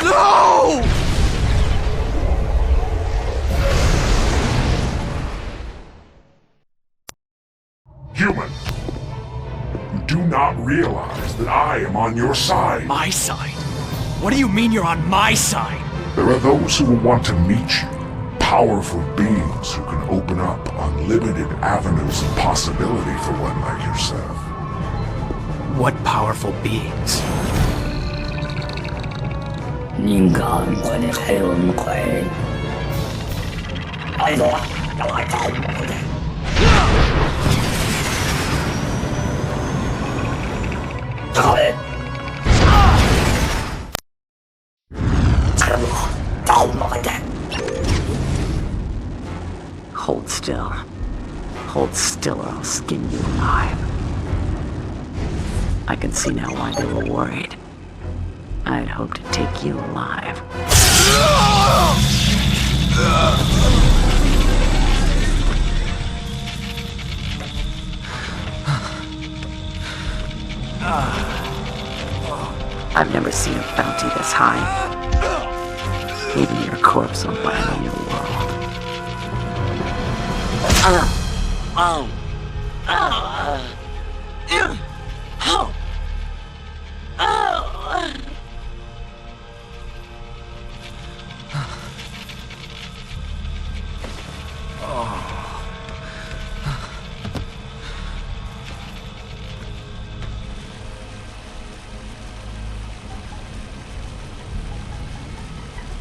No! Human, you do not realize that I am on your side. My side? What do you mean you're on my side? There are those who will want to meet you. Powerful beings who can open up unlimited avenues of possibility for one like yourself. What powerful beings? Hold still. Hold still or I'll skin you alive. I can see now why they were worried. I had hoped to take you alive. I've never seen a bounty this high. Even your corpse will buy a new world.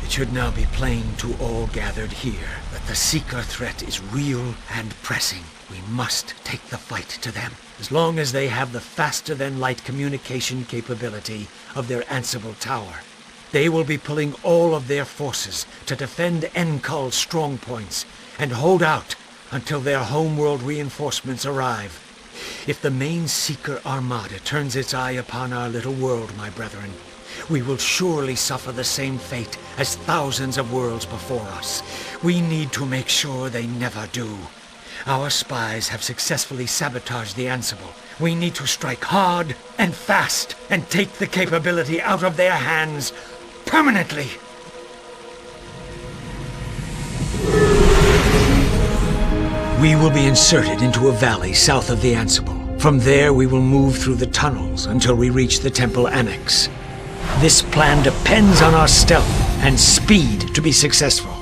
It should now be plain to all gathered here that the Seeker threat is real and pressing. We must take the fight to them. As long as they have the faster-than-light communication capability of their Ansible tower, they will be pulling all of their forces to defend Enkul's strongpoints and hold out until their homeworld reinforcements arrive. If the main Seeker armada turns its eye upon our little world, my brethren, we will surely suffer the same fate as thousands of worlds before us. We need to make sure they never do. Our spies have successfully sabotaged the Ansible. We need to strike hard and fast and take the capability out of their hands permanently. We will be inserted into a valley south of the Ansible. From there, we will move through the tunnels until we reach the Temple Annex. This plan depends on our stealth and speed to be successful.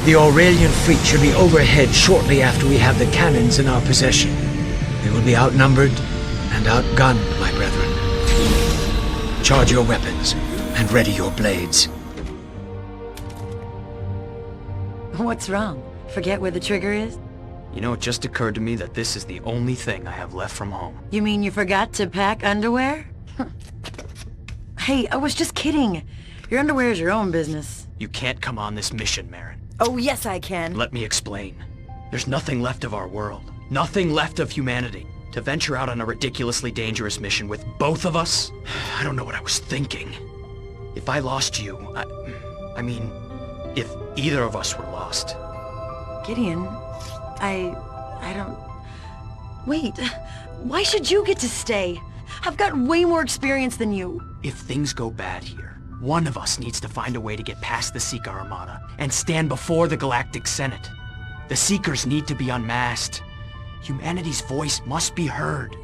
The Aurelian fleet should be overhead shortly after we have the cannons in our possession. We will be outnumbered and outgunned, my brethren. Charge your weapons and ready your blades. What's wrong? Forget where the trigger is? You know, it just occurred to me that this is the only thing I have left from home. You mean you forgot to pack underwear? Hey, I was just kidding. Your underwear is your own business. You can't come on this mission, Marin. Oh, yes, I can. Let me explain. There's nothing left of our world. Nothing left of humanity. To venture out on a ridiculously dangerous mission with both of us? I don't know what I was thinking. If I lost you, I mean, if either of us were lost. Gideon, I don't... Wait, why should you get to stay? I've got way more experience than you. If things go bad here, one of us needs to find a way to get past the Seeker Armada and stand before the Galactic Senate. The Seekers need to be unmasked. Humanity's voice must be heard.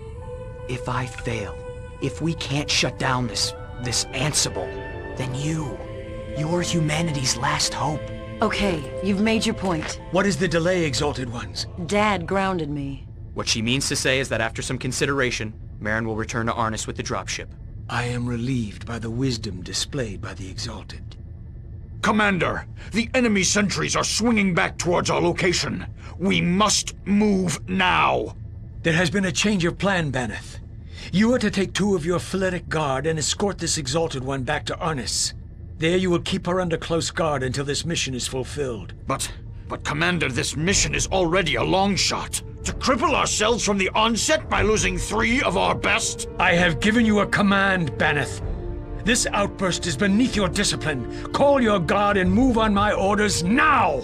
If I fail, if we can't shut down this Ansible, then you're humanity's last hope. Okay, you've made your point. What is the delay, Exalted Ones? Dad grounded me. What she means to say is that after some consideration, Marin will return to Arnis with the dropship. I am relieved by the wisdom displayed by the Exalted. Commander, the enemy sentries are swinging back towards our location. We must move now. There has been a change of plan, Baneth. You are to take 2 of your Phletic Guard and escort this Exalted One back to Arnis. There you will keep her under close guard until this mission is fulfilled. But Commander, this mission is already a long shot. To cripple ourselves from the onset by losing 3 of our best? I have given you a command, Baneth. This outburst is beneath your discipline. Call your guard and move on my orders now!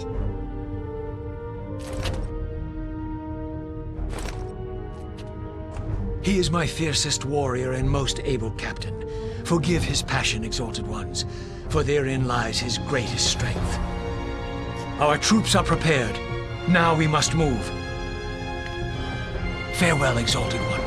He is my fiercest warrior and most able captain. Forgive his passion, Exalted Ones, for therein lies his greatest strength. Our troops are prepared. Now we must move. Farewell, Exalted One.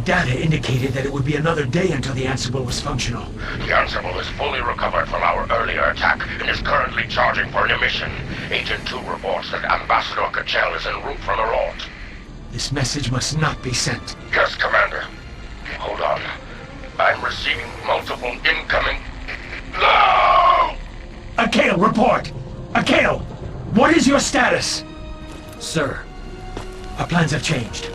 data indicated that it would be another day until the Ansible was functional. The Ansible is fully recovered from our earlier attack and is currently charging for an emission. Agent 2 reports that Ambassador Kachel is en route for the Rort. This message must not be sent. Yes, Commander. Hold on. I'm receiving multiple incoming... No! Akale, report! Akale, what is your status? Sir, our plans have changed.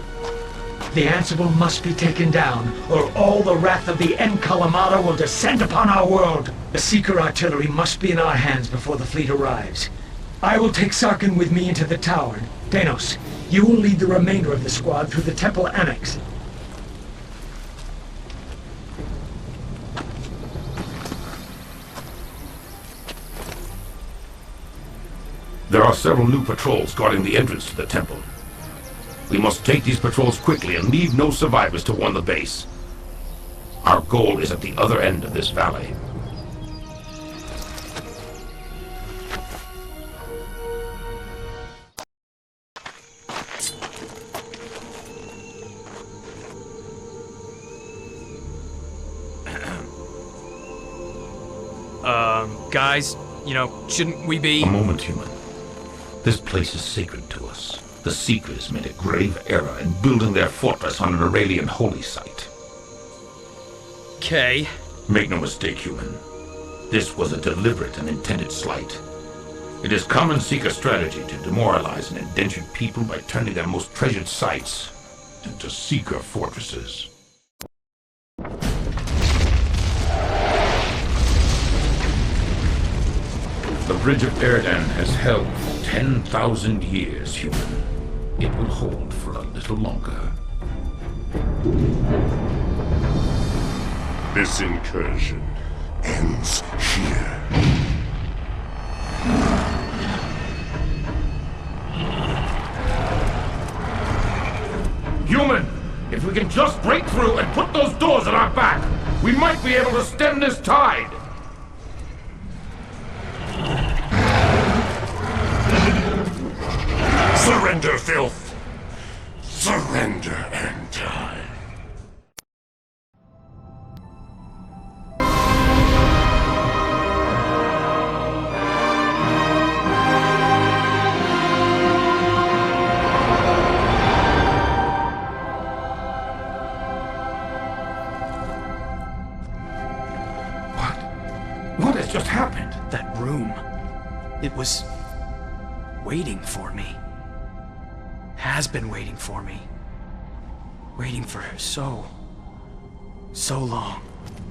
The Ansible must be taken down, or all the wrath of the Enkalamata will descend upon our world. The Seeker artillery must be in our hands before the fleet arrives. I will take Sarkin with me into the tower. Denos, you will lead the remainder of the squad through the temple annex. There are several new patrols guarding the entrance to the temple. We must take these patrols quickly and leave no survivors to warn the base. Our goal is at the other end of this valley. Guys, you know, shouldn't we be... A moment, human. This place is sacred to us. The Seekers made a grave error in building their fortress on an Aurelian holy site. Okay. Make no mistake, human. This was a deliberate and intended slight. It is common Seeker strategy to demoralize an indentured people by turning their most treasured sites into Seeker fortresses. The Bridge of Erdan has held for 10,000 years, human. It will hold for a little longer. This incursion ends here. Human! If we can just break through and put those doors at our back, we might be able to stem this tide! Surrender, filth! Surrender and die. What has just happened? That room. It was... waiting for me. Has been waiting for me. Waiting for so long.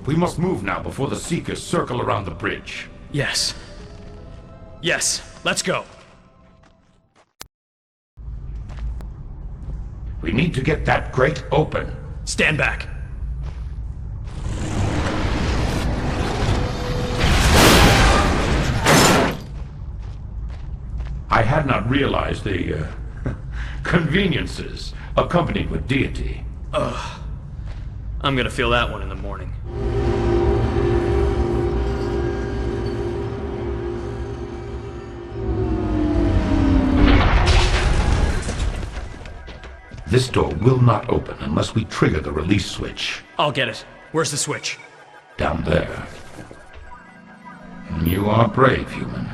We must move now before the Seekers circle around the bridge. Yes. Yes, let's go. We need to get that grate open. Stand back. I had not realized the conveniences accompanied with deity. Ugh. I'm gonna feel that one in the morning. This door will not open unless we trigger the release switch. I'll get it. Where's the switch? Down there. You are brave, human.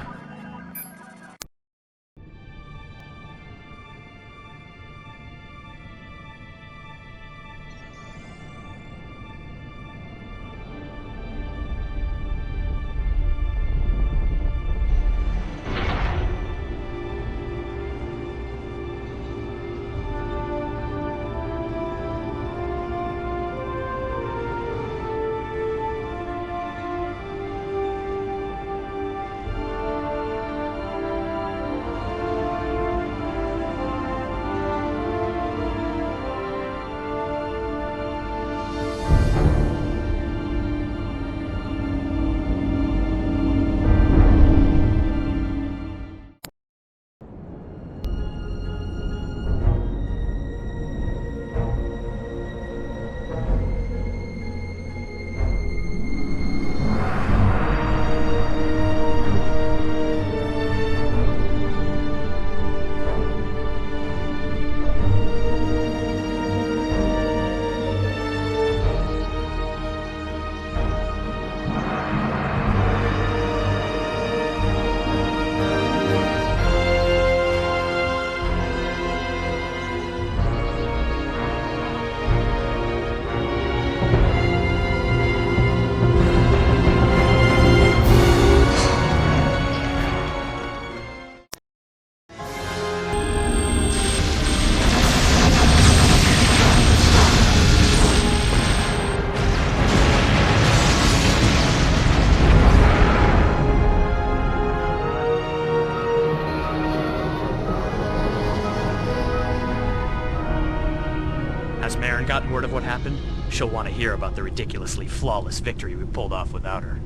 hasn't gotten word of what happened, she'll want to hear about the ridiculously flawless victory we pulled off without her.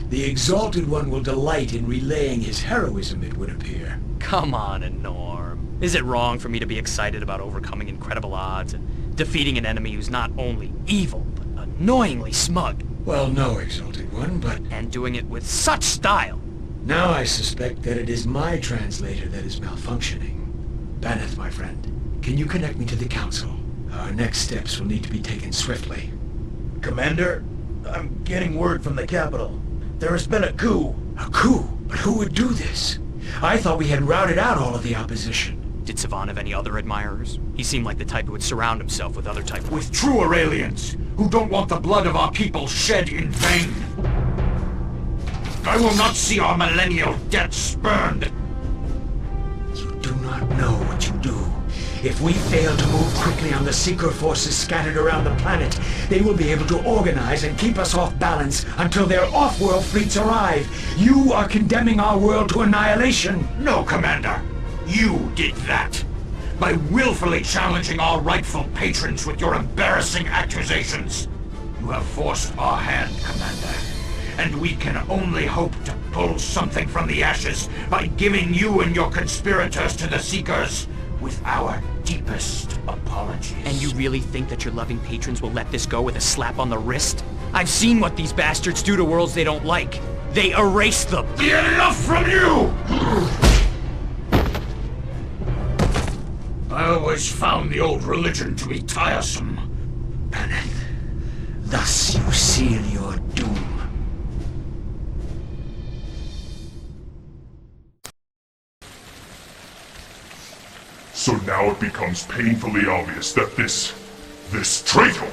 The Exalted One will delight in relaying his heroism, it would appear. Come on, Norm. Is it wrong for me to be excited about overcoming incredible odds and defeating an enemy who's not only evil, but annoyingly smug? Well, no, Exalted One, but... And doing it with such style! Now I suspect that it is my translator that is malfunctioning. Baneth, my friend, can you connect me to the Council? Our next steps will need to be taken swiftly. Commander, I'm getting word from the capital. There has been a coup. A coup? But who would do this? I thought we had routed out all of the opposition. Did Savan have any other admirers? He seemed like the type who would surround himself with other types. With true Aurelians, who don't want the blood of our people shed in vain. I will not see our millennial debt spurned. You do not know what you do. If we fail to move quickly on the Seeker forces scattered around the planet, they will be able to organize and keep us off balance until their off-world fleets arrive. You are condemning our world to annihilation. No, Commander. You did that. By willfully challenging our rightful patrons with your embarrassing accusations. You have forced our hand, Commander. And we can only hope to pull something from the ashes by giving you and your conspirators to the Seekers with our deepest apologies. And you really think that your loving patrons will let this go with a slap on the wrist? I've seen what these bastards do to worlds they don't like. They erase them. Enough from you! I always found the old religion to be tiresome. Baneth, thus you seal your doom. So now it becomes painfully obvious that this traitor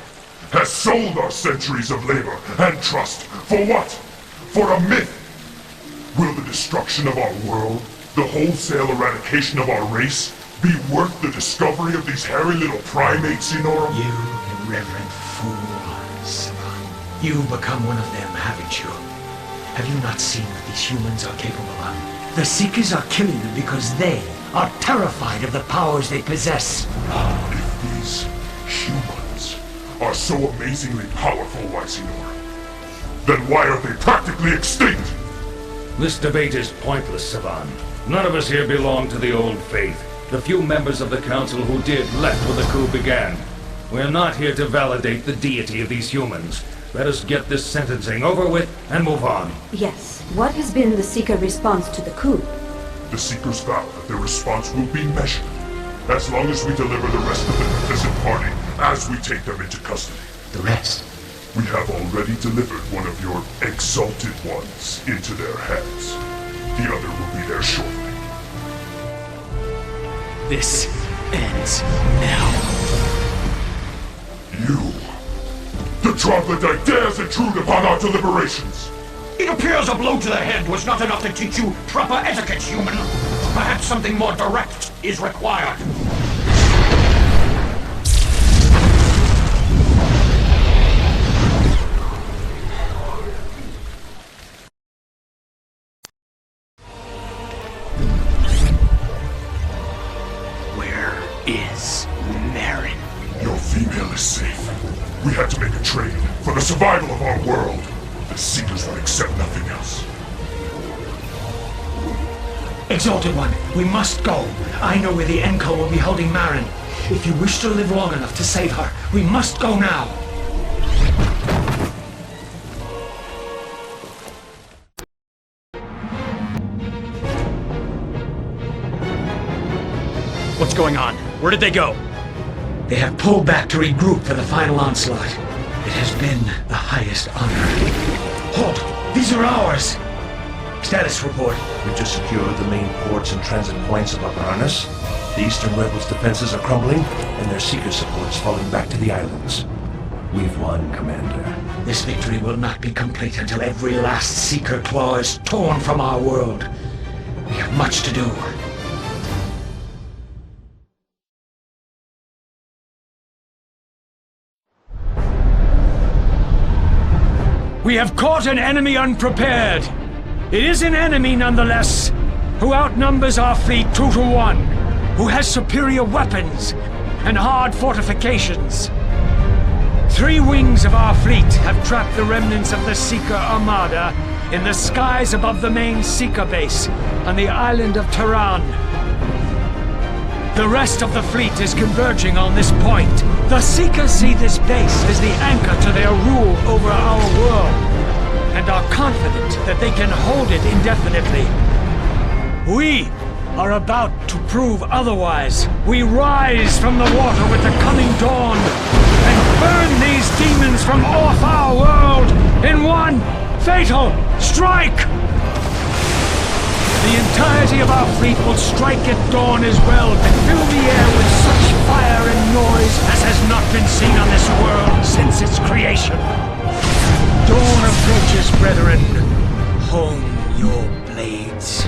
has sold our centuries of labor and trust. For what? For a myth? Will the destruction of our world, the wholesale eradication of our race, be worth the discovery of these hairy little primates, Enorum? You irreverent fool, Savan. You've become one of them, haven't you? Have you not seen what these humans are capable of? The Seekers are killing them because they are terrified of the powers they possess. If these humans are so amazingly powerful, Wysenor, then why are they practically extinct? This debate is pointless, Savan. None of us here belong to the old faith. The few members of the Council who did left when the coup began. We're not here to validate the deity of these humans. Let us get this sentencing over with and move on. Yes. What has been the Seeker response to the coup? The Seekers vow that their response will be measured, as long as we deliver the rest of the complicit party as we take them into custody. The rest? We have already delivered one of your exalted ones into their hands. The other will be there shortly. This ends now. You, the troglodyte, dares intrude upon our deliberations. It appears a blow to the head was not enough to teach you proper etiquette, human. Perhaps something more direct is required. Where is Marin? Your female is safe. We had to make a trade for the survival of our world. The Seekers would accept nothing else. Exalted One, we must go. I know where the Encol will be holding Marin. If you wish to live long enough to save her, we must go now. What's going on? Where did they go? They have pulled back to regroup for the final onslaught. It has been the highest honor. Halt! These are ours! Status report. We just secured the main ports and transit points of Abranas. The Eastern Rebels' defenses are crumbling, and their Seeker support is falling back to the islands. We've won, Commander. This victory will not be complete until every last Seeker claw is torn from our world. We have much to do. We have caught an enemy unprepared. It is an enemy nonetheless, who outnumbers our fleet 2 to 1, who has superior weapons, and hard fortifications. 3 wings of our fleet have trapped the remnants of the Seeker Armada in the skies above the main Seeker base on the island of Tehran. The rest of the fleet is converging on this point. The Seekers see this base as the anchor to their rule over our world, and are confident that they can hold it indefinitely. We are about to prove otherwise. We rise from the water with the coming dawn, and burn these demons from off our world in one fatal strike! The entirety of our fleet will strike at dawn as well, and fill the air with such fire and noise as has not been seen on this world since its creation. Dawn approaches, brethren. Hone your blades.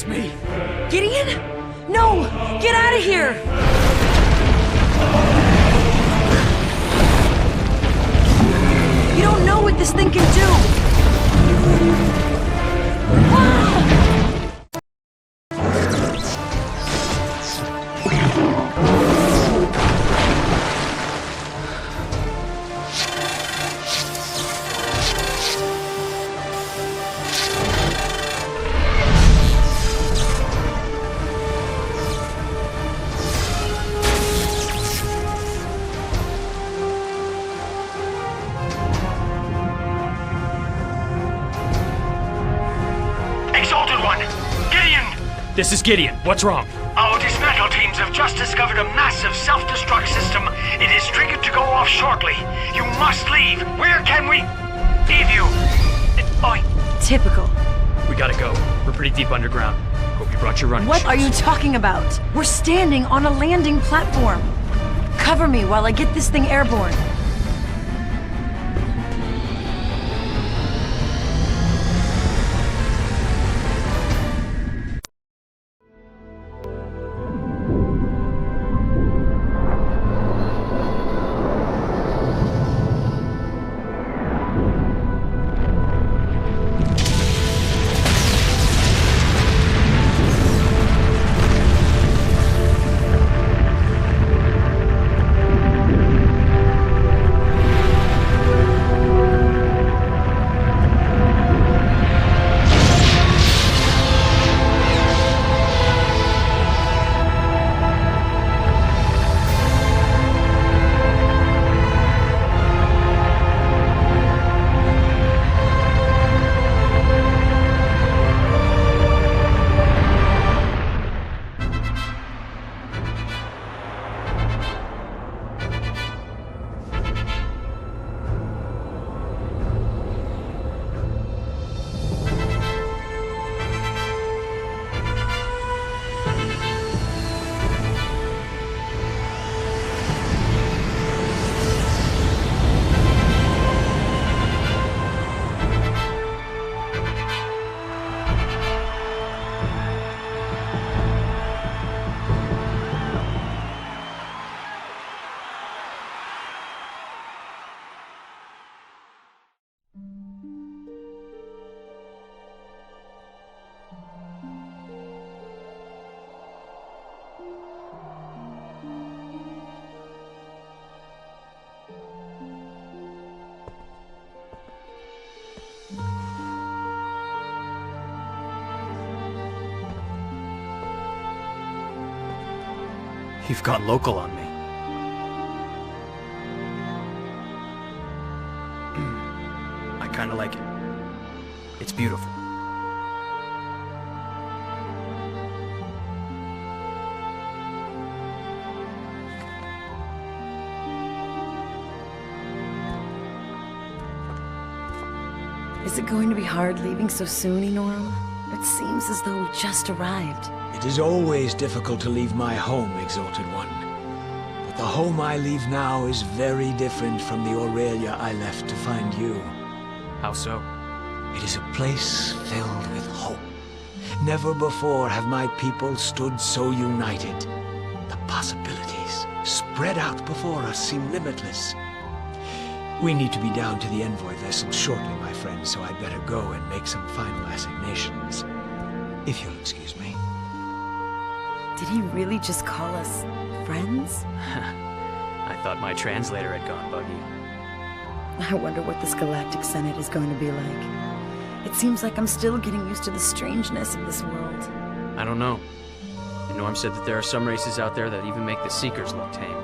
It's me. Gideon? No! Get out of here! You don't know what this thing can do! Exalted One! Gideon! This is Gideon. What's wrong? Our dismantle teams have just discovered a massive self-destruct system. It is triggered to go off shortly. You must leave. Where can we leave you? Oi. Typical. We gotta go. We're pretty deep underground. Hope you brought your running What shoes. are you talking about? We're standing on a landing platform. Cover me while I get this thing airborne. You've gone local on me. I kinda like it. It's beautiful. Is it going to be hard leaving so soon, Enorum? It seems as though we just arrived. It is always difficult to leave my home, Exalted One. But the home I leave now is very different from the Aurelia I left to find you. How so? It is a place filled with hope. Never before have my people stood so united. The possibilities spread out before us seem limitless. We need to be down to the envoy vessel shortly, my friend, so I'd better go and make some final assignations. If you'll excuse me. Did he really just call us friends? I thought my translator had gone buggy. I wonder what this Galactic Senate is going to be like. It seems like I'm still getting used to the strangeness of this world. I don't know. Norm said that there are some races out there that even make the Seekers look tame.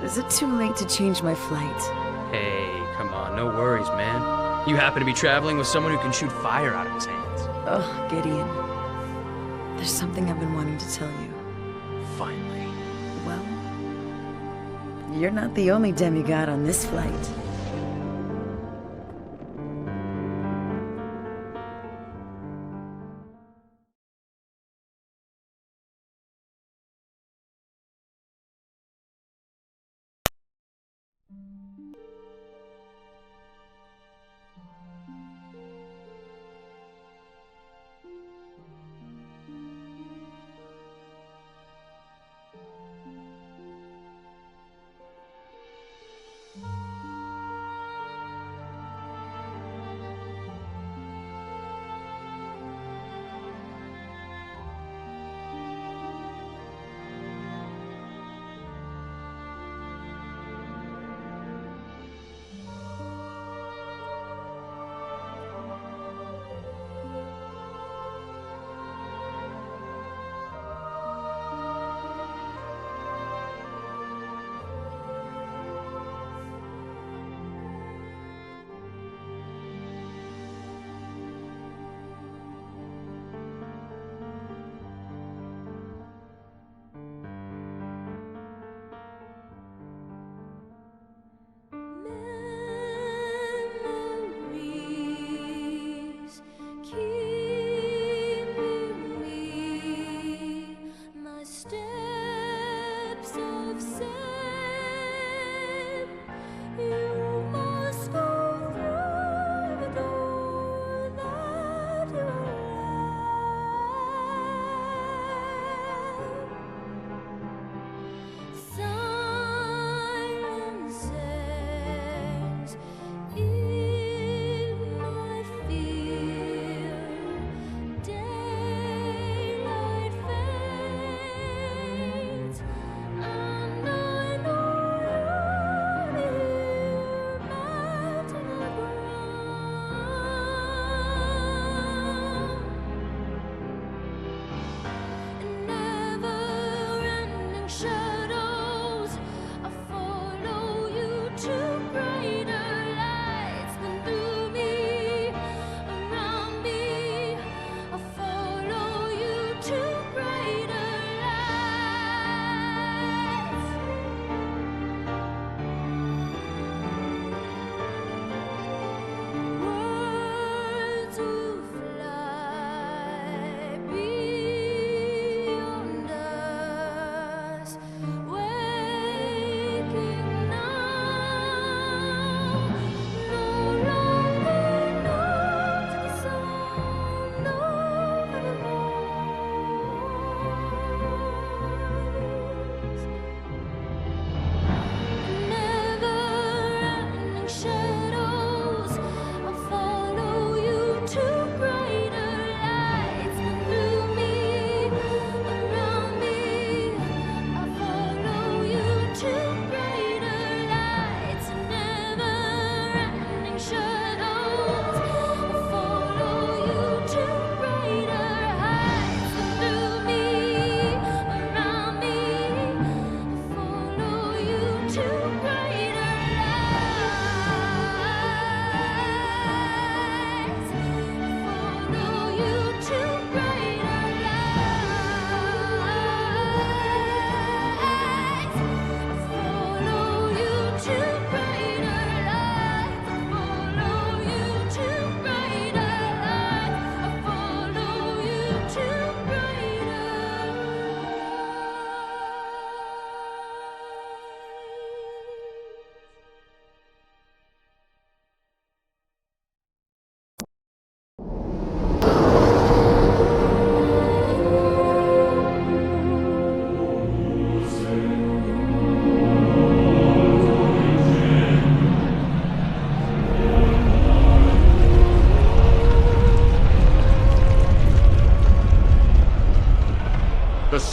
Is it too late to change my flight? Hey, come on, no worries, man. You happen to be traveling with someone who can shoot fire out of his hands. Oh, Gideon. There's something I've been wanting to tell you. Finally. Well, you're not the only demigod on this flight.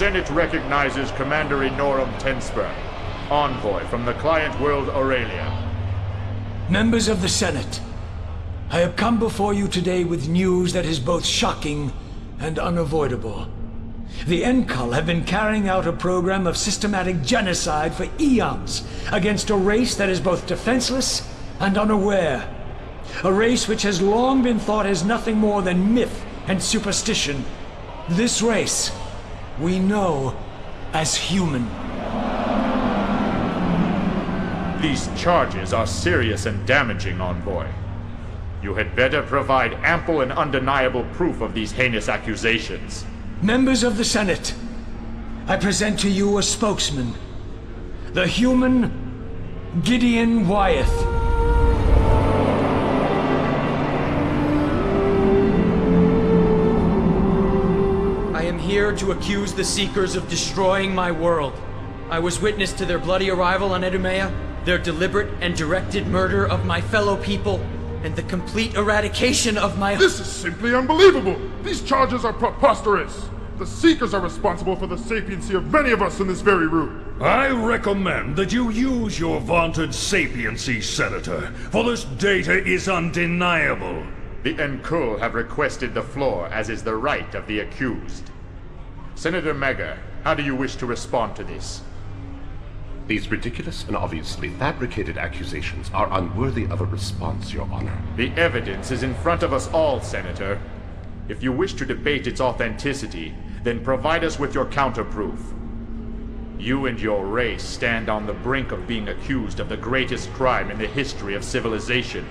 Senate recognizes Commander Enorum Tenspur, envoy from the client world Aurelia. Members of the Senate, I have come before you today with news that is both shocking and unavoidable. The Enkul have been carrying out a program of systematic genocide for eons against a race that is both defenseless and unaware. A race which has long been thought as nothing more than myth and superstition. This race we know as human. These charges are serious and damaging, Envoy. You had better provide ample and undeniable proof of these heinous accusations. Members of the Senate, I present to you a spokesman, the human Gideon Wyeth. I am here to accuse the Seekers of destroying my world. I was witness to their bloody arrival on Idumea, their deliberate and directed murder of my fellow people, and the complete eradication of my— This is simply unbelievable! These charges are preposterous! The Seekers are responsible for the sapiency of many of us in this very room. I recommend that you use your vaunted sapiency, Senator, for this data is undeniable. The Enkul have requested the floor, as is the right of the accused. Senator Megger, how do you wish to respond to this? These ridiculous and obviously fabricated accusations are unworthy of a response, Your Honor. The evidence is in front of us all, Senator. If you wish to debate its authenticity, then provide us with your counterproof. You and your race stand on the brink of being accused of the greatest crime in the history of civilization.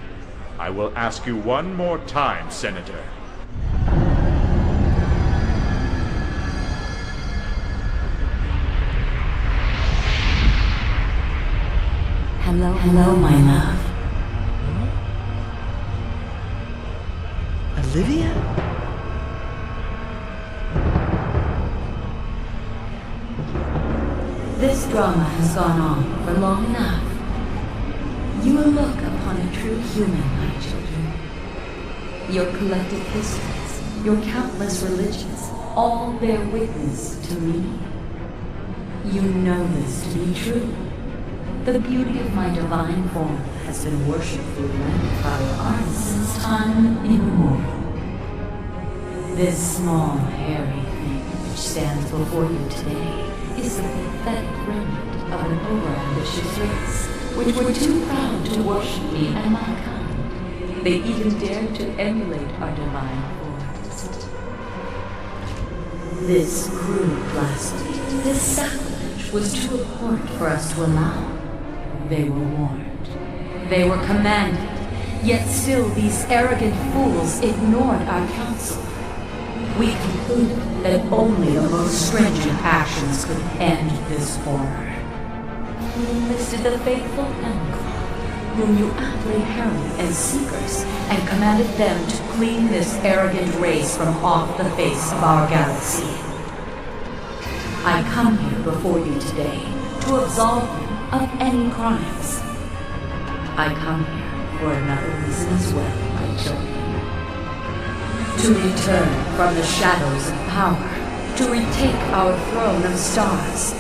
I will ask you one more time, Senator. Hello, my love. Olivia? This drama has gone on for long enough. You will look upon a true human, my children. Your collective histories, your countless religions, all bear witness to me. You know this to be true. The beauty of my divine form has been worshipfully rendered by your arts since time immemorial. This small, hairy thing which stands before you today is the pathetic remnant of an overambitious race, which were too proud to worship me and my kind. They even dared to emulate our divine forms. This crude blasphemy, this sacrilege was too abhorrent for us to allow. They were warned. They were commanded. Yet still these arrogant fools ignored our counsel. We concluded that only the most stringent actions could end this horror. We enlisted the faithful Enkul, whom you aptly heralded as Seekers, and commanded them to clean this arrogant race from off the face of our galaxy. I come here before you today to absolve you of any crimes. I come here for another reason as well, my children. To return from the shadows of power, to retake our throne of stars,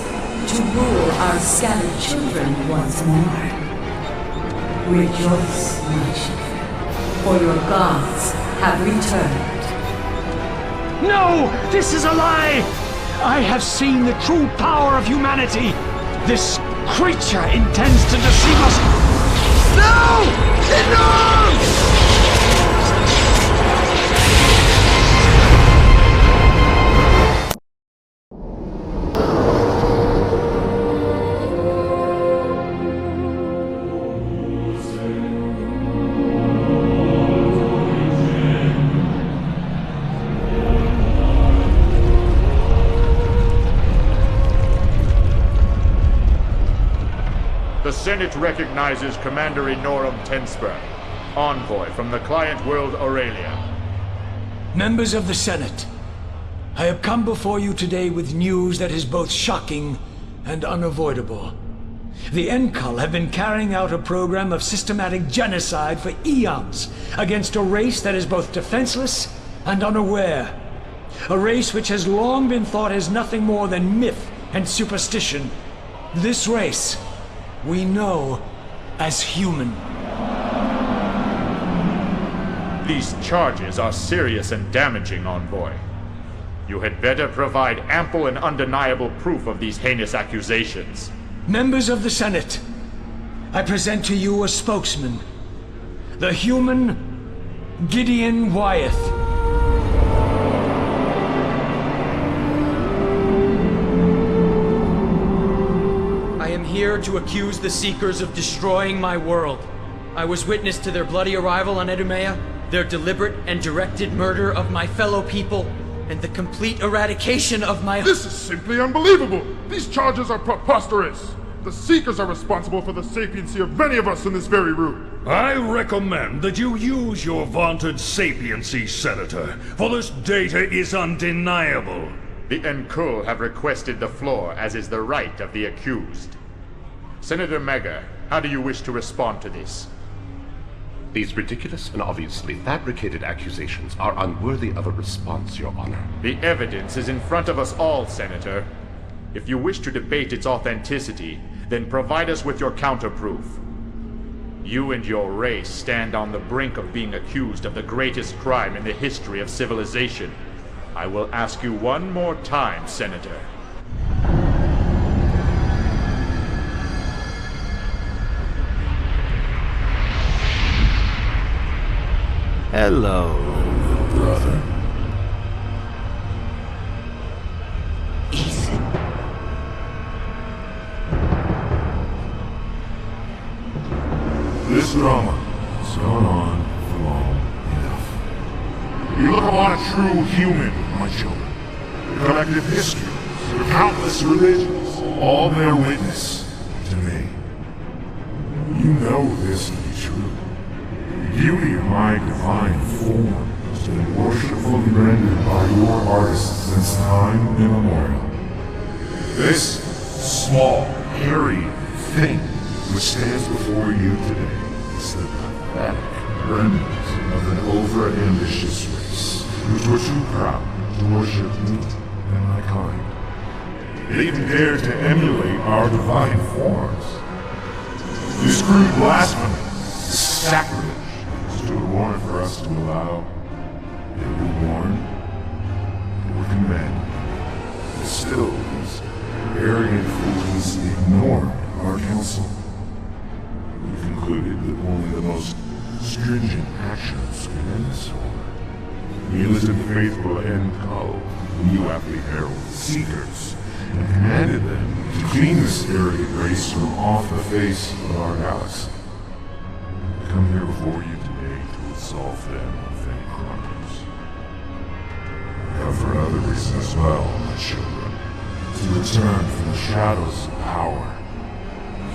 to rule our scattered children once more. Rejoice, my children, for your gods have returned. No! This is a lie! I have seen the true power of humanity! This creature intends to deceive us! No! Enough! The Senate recognizes Commander Enorum Tenspur, envoy from the client world Aurelia. Members of the Senate, I have come before you today with news that is both shocking and unavoidable. The Enkul have been carrying out a program of systematic genocide for eons against a race that is both defenseless and unaware. a race which has long been thought as nothing more than myth and superstition. This race, we know as human. These charges are serious and damaging, Envoy. You had better provide ample and undeniable proof of these heinous accusations. Members of the Senate, I present to you a spokesman, the human Gideon Wyeth. I am here to accuse the Seekers of destroying my world. I was witness to their bloody arrival on Edumea, their deliberate and directed murder of my fellow people, and the complete eradication of my— This is simply unbelievable! These charges are preposterous! The Seekers are responsible for the sapiency of many of us in this very room. I recommend that you use your vaunted sapiency, Senator, for this data is undeniable. The N'Kul have requested the floor, as is the right of the accused. Senator Mega, how do you wish to respond to this? These ridiculous and obviously fabricated accusations are unworthy of a response, Your Honor. The evidence is in front of us all, Senator. If you wish to debate its authenticity, then provide us with your counterproof. You and your race stand on the brink of being accused of the greatest crime in the history of civilization. I will ask you one more time, Senator. Hello, brother. This drama has gone on for long enough. You look upon a true human, my children. Your collective history, your countless religions, all bear witness to me. You know this to be true. The beauty of my divine form has been worshipfully rendered by your artists since time immemorial. This small, hairy thing which stands before you today is the pathetic remnant of an over-ambitious race which were too proud to worship me and my kind. They even dared to emulate our divine forms. This crude blasphemy, this sacrilege, is too warrant for us to allow. They were warned, they were commanded, but still these arrogant fools ignored our counsel. We concluded that only the most stringent actions could end this war. We enlisted the faithful N'Kul, whom you aptly herald Seekers, and commanded them to clean this arrogant race from off the face of our galaxy. I come here before you today to absolve them of any crimes. I come for another reason as well, my children, to return from the shadows of power,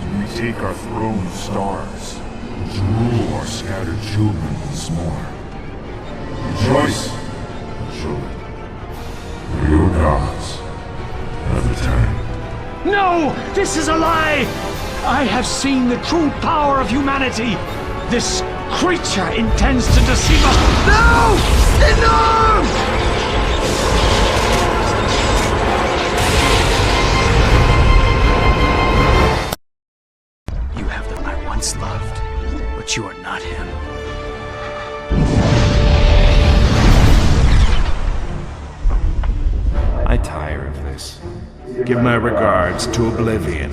to retake our throne of stars, and to rule our scattered children once more. Rejoice, my children, for your gods have returned. No! This is a lie! I have seen the true power of humanity! This creature intends to deceive us! No! No! You have the I once loved, but you are not him. I tire of this. Give my regards to Oblivion.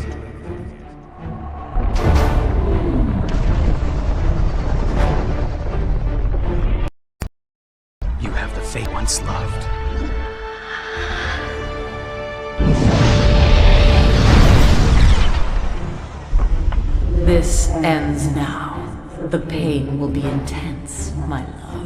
You have the fate once loved. This ends now. The pain will be intense, my love.